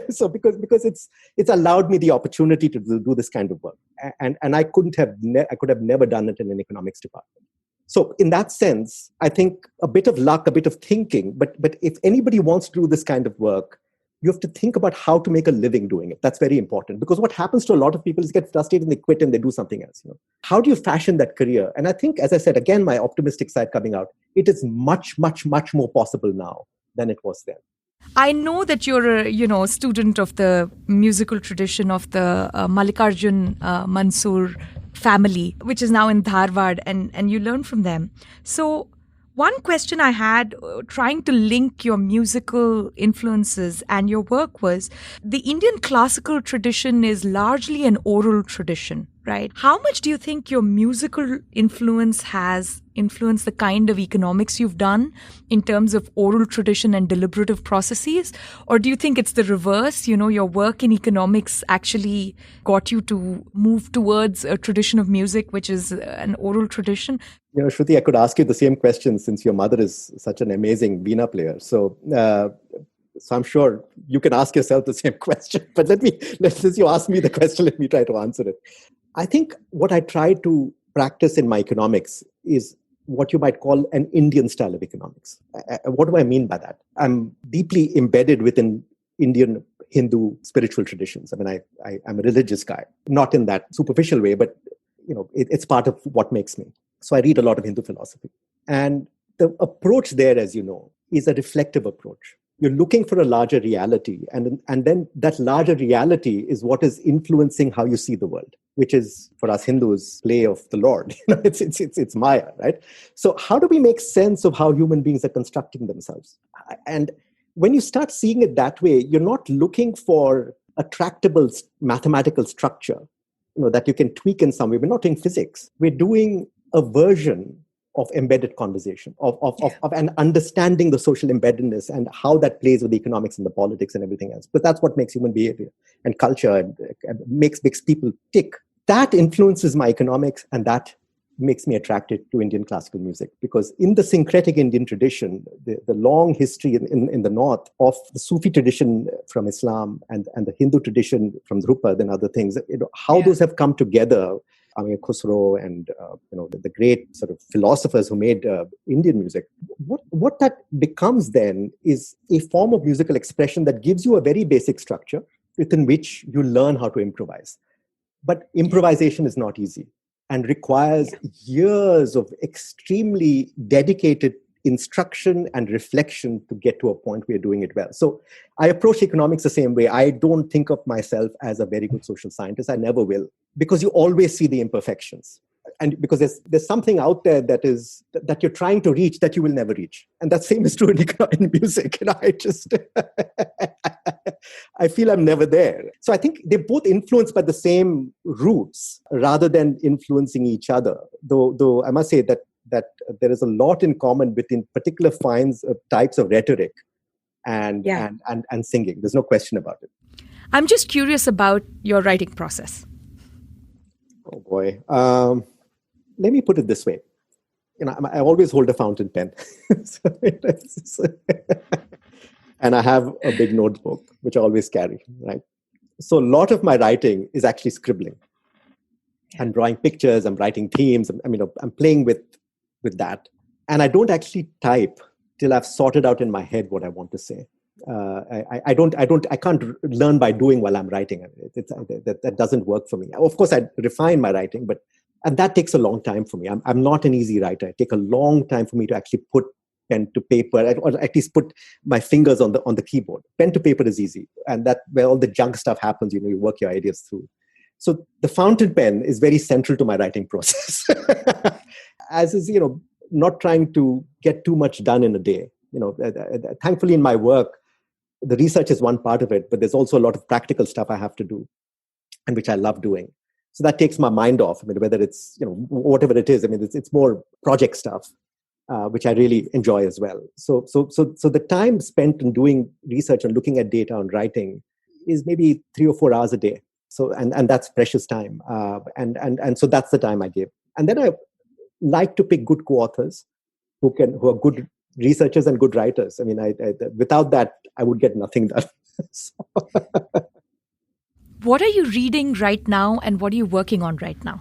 So because it's allowed me the opportunity to do this kind of work. And I could have never done it in an economics department. So in that sense, I think a bit of luck, a bit of thinking, but if anybody wants to do this kind of work, you have to think about how to make a living doing it. That's very important, because what happens to a lot of people is get frustrated and they quit and they do something else. How do you fashion that career? And I think, as I said, again, my optimistic side coming out, it is much, much, much more possible now than it was then. I know that you're a student of the musical tradition of the Mallikarjun Mansoor family, which is now in Dharwad, and you learn from them. So one question I had trying to link your musical influences and your work was, the Indian classical tradition is largely an oral tradition, right? How much do you think your musical influence has influenced the kind of economics you've done in terms of oral tradition and deliberative processes? Or do you think it's the reverse? Your work in economics actually got you to move towards a tradition of music, which is an oral tradition? Shruti, I could ask you the same question since your mother is such an amazing Veena player. So I'm sure you can ask yourself the same question. But since you ask me the question, let me try to answer it. I think what I try to practice in my economics is what you might call an Indian style of economics. What do I mean by that? I'm deeply embedded within Indian Hindu spiritual traditions. I mean, I'm a religious guy, not in that superficial way, but it's part of what makes me. So I read a lot of Hindu philosophy. And the approach there, as you know, is a reflective approach. You're looking for a larger reality. And then that larger reality is what is influencing how you see the world, which is, for us Hindus, play of the Lord. It's Maya, right? So how do we make sense of how human beings are constructing themselves? And when you start seeing it that way, you're not looking for a tractable mathematical structure, that you can tweak in some way. We're not doing physics. We're doing a version of embedded conversation, of and understanding the social embeddedness and how that plays with the economics and the politics and everything else. But that's what makes human behavior and culture and makes people tick. That influences my economics, and that makes me attracted to Indian classical music, because in the syncretic Indian tradition, the long history in the north of the Sufi tradition from Islam and the Hindu tradition from Drupad and other things, how those have come together. Amir Khusro and the great sort of philosophers who made Indian music. What that becomes then is a form of musical expression that gives you a very basic structure within which you learn how to improvise. But improvisation is not easy and requires years of extremely dedicated instruction and reflection to get to a point where you're doing it well. So I approach economics the same way. I don't think of myself as a very good social scientist. I never will, because you always see the imperfections. And because there's something out there that you're trying to reach that you will never reach. And that same is true in music. I feel I'm never there. So I think they're both influenced by the same roots rather than influencing each other. Though I must say that there is a lot in common between particular types of rhetoric and singing. There's no question about it. I'm just curious about your writing process. Oh boy. Let me put it this way. I always hold a fountain pen. And I have a big notebook, which I always carry, right? So a lot of my writing is actually scribbling. I'm drawing pictures, I'm writing themes, I'm playing with that. And I don't actually type till I've sorted out in my head what I want to say. I can't learn by doing while I'm writing. That doesn't work for me. Of course, I refine my writing, and that takes a long time for me. I'm not an easy writer. It takes a long time for me to actually put pen to paper, or at least put my fingers on the keyboard. Pen to paper is easy, and that where all the junk stuff happens. You work your ideas through. So the fountain pen is very central to my writing process, as is not trying to get too much done in a day. Thankfully in my work, the research is one part of it, but there's also a lot of practical stuff I have to do, and which I love doing. So that takes my mind off. I mean, whether it's whatever it is. I mean, it's more project stuff, which I really enjoy as well. So the time spent in doing research and looking at data and writing is maybe 3 or 4 hours a day. So and that's precious time. And so that's the time I give. And then I like to pick good co-authors who are good researchers and good writers. I mean, without that, I would get nothing done. What are you reading right now, and what are you working on right now?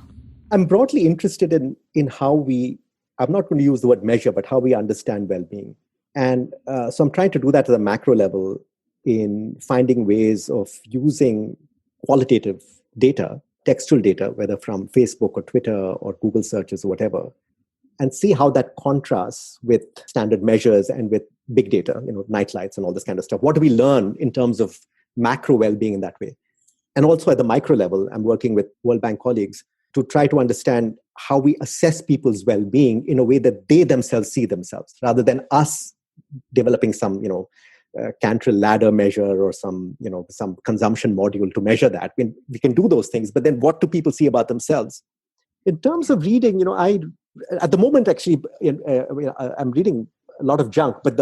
I'm broadly interested in how I'm not going to use the word measure, but how we understand well-being. And so I'm trying to do that at a macro level in finding ways of using qualitative data, textual data, whether from Facebook or Twitter or Google searches or whatever, and see how that contrasts with standard measures and with big data, night lights and all this kind of stuff. What do we learn in terms of macro well-being in that way? And also at the micro level, I'm working with World Bank colleagues to try to understand how we assess people's well-being in a way that they themselves see themselves, rather than us developing some, Cantrell ladder measure or some consumption module to measure that. I mean, we can do those things, but then what do people see about themselves? In terms of reading, at the moment, actually, I'm reading a lot of junk, but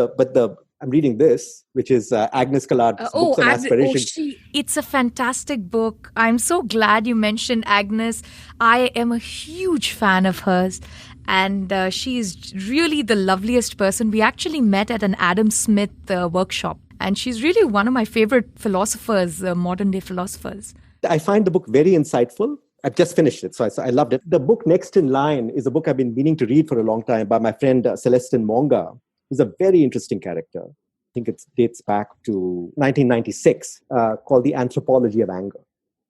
I'm reading this, which is Agnes Callard's Books on Aspiration. It's a fantastic book. I'm so glad you mentioned Agnes. I am a huge fan of hers, and she is really the loveliest person. We actually met at an Adam Smith workshop, and she's really one of my favorite philosophers, modern day philosophers. I find the book very insightful. I've just finished it, so I loved it. The book next in line is a book I've been meaning to read for a long time by my friend Celestin Monga, who's a very interesting character. I think it dates back to 1996, called The Anthropology of Anger.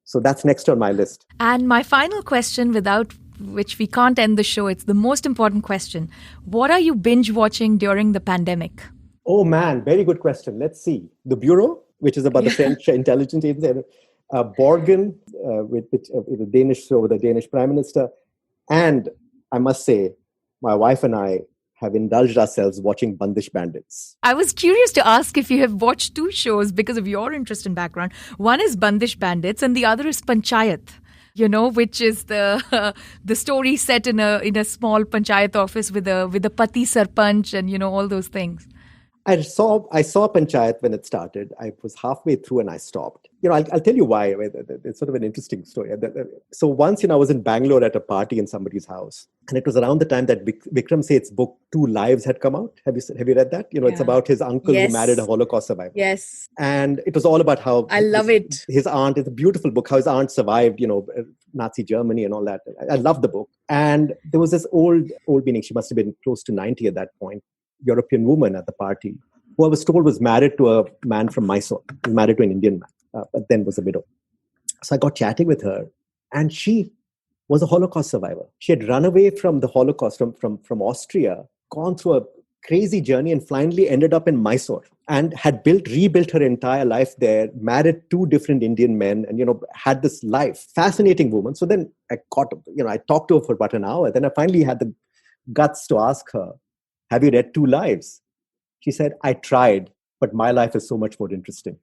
So that's next on my list. And my final question, without which we can't end the show, it's the most important question. What are you binge watching during the pandemic? Oh man, very good question. Let's see. The Bureau, which is about the French intelligence agency, Borgen, with the Danish show, the Danish Prime Minister. And I must say, my wife and I have indulged ourselves watching Bandish Bandits. I was curious to ask if you have watched 2 shows because of your interest and background. One is Bandish Bandits and the other is Panchayat, which is the story set in a small panchayat office with a pati sarpanch and all those things. I saw Panchayat when it started. I was halfway through and I stopped. I'll tell you why. It's sort of an interesting story. So once, I was in Bangalore at a party in somebody's house, and it was around the time that Vikram Seth's book Two Lives had come out. Have you read that? It's about his uncle who married a Holocaust survivor. Yes. And it was all about how I love it. His aunt, it's a beautiful book, how his aunt survived, Nazi Germany and all that. I love the book. And there was this old meaning, she must have been close to 90 at that point, European woman at the party, who I was told was married to a man from Mysore, married to an Indian man, but then was a widow. So I got chatting with her, and she was a Holocaust survivor. She had run away from the Holocaust from Austria, gone through a crazy journey, and finally ended up in Mysore, and had rebuilt her entire life there, married 2 different Indian men, and had this life. Fascinating woman. So then I talked to her for about an hour. Then I finally had the guts to ask her, "Have you read Two Lives?" She said, "I tried, but my life is so much more interesting."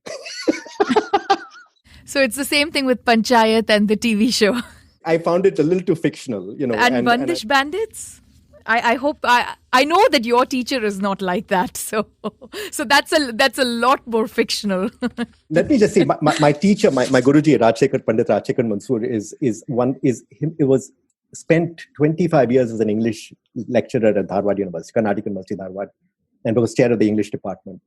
So it's the same thing with Panchayat and the TV show. I found it a little too fictional, And Bandish Bandits? I hope I know that your teacher is not like that. So that's a lot more fictional. Let me just say, my teacher, my Guruji, Pandit Rajshekhar Mansoor, it was spent 25 years as an English lecturer at Dharwad University, Karnataka University, Dharwad, and was chair of the English department.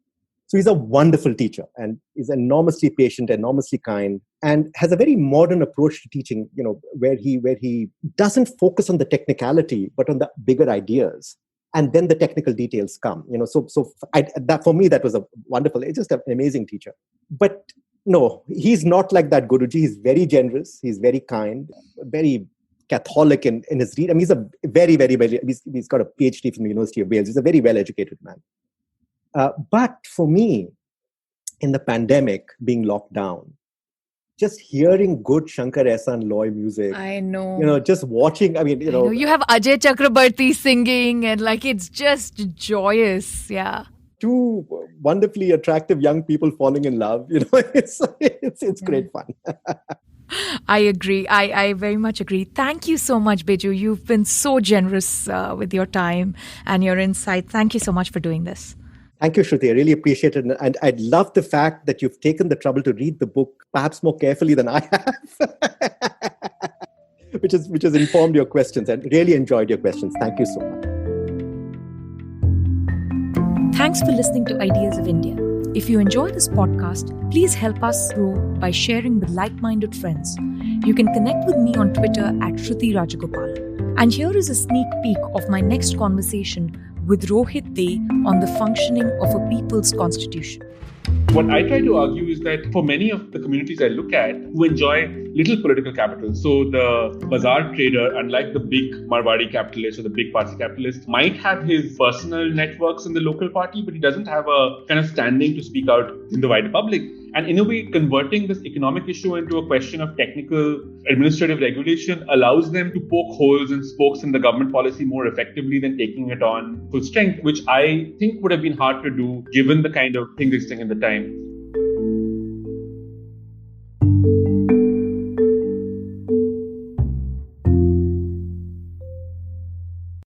So he's a wonderful teacher, and is enormously patient, enormously kind, and has a very modern approach to teaching, where he doesn't focus on the technicality, but on the bigger ideas. And then the technical details come, that for me, that was a wonderful, it's just an amazing teacher. But no, he's not like that Guruji. He's very generous. He's very kind, very Catholic in his read. I mean, he's a very, very, very, he's got a PhD from the University of Wales. He's a very well-educated man. But for me, in the pandemic, being locked down, just hearing good Shankar Ehsaan Loy music. I know. Just watching, You have Ajay Chakrabarti singing and it's just joyous. Yeah. Two wonderfully attractive young people falling in love. It's great fun. I agree. I very much agree. Thank you so much, Biju. You've been so generous with your time and your insight. Thank you so much for doing this. Thank you, Shruti. I really appreciate it. And I love the fact that you've taken the trouble to read the book perhaps more carefully than I have, which has informed your questions, and really enjoyed your questions. Thank you so much. Thanks for listening to Ideas of India. If you enjoy this podcast, please help us grow by sharing with like-minded friends. You can connect with me on Twitter at Shruti Rajagopalan. And here is a sneak peek of my next conversation with Rohit Dey on the functioning of a people's constitution. What I try to argue is that for many of the communities I look at who enjoy little political capital, so the bazaar trader, unlike the big Marwadi capitalist or the big Parsi capitalist, might have his personal networks in the local party, but he doesn't have a kind of standing to speak out in the wider public. And in a way, converting this economic issue into a question of technical administrative regulation allows them to poke holes and spokes in the government policy more effectively than taking it on full strength, which I think would have been hard to do given the kind of things existing at the time.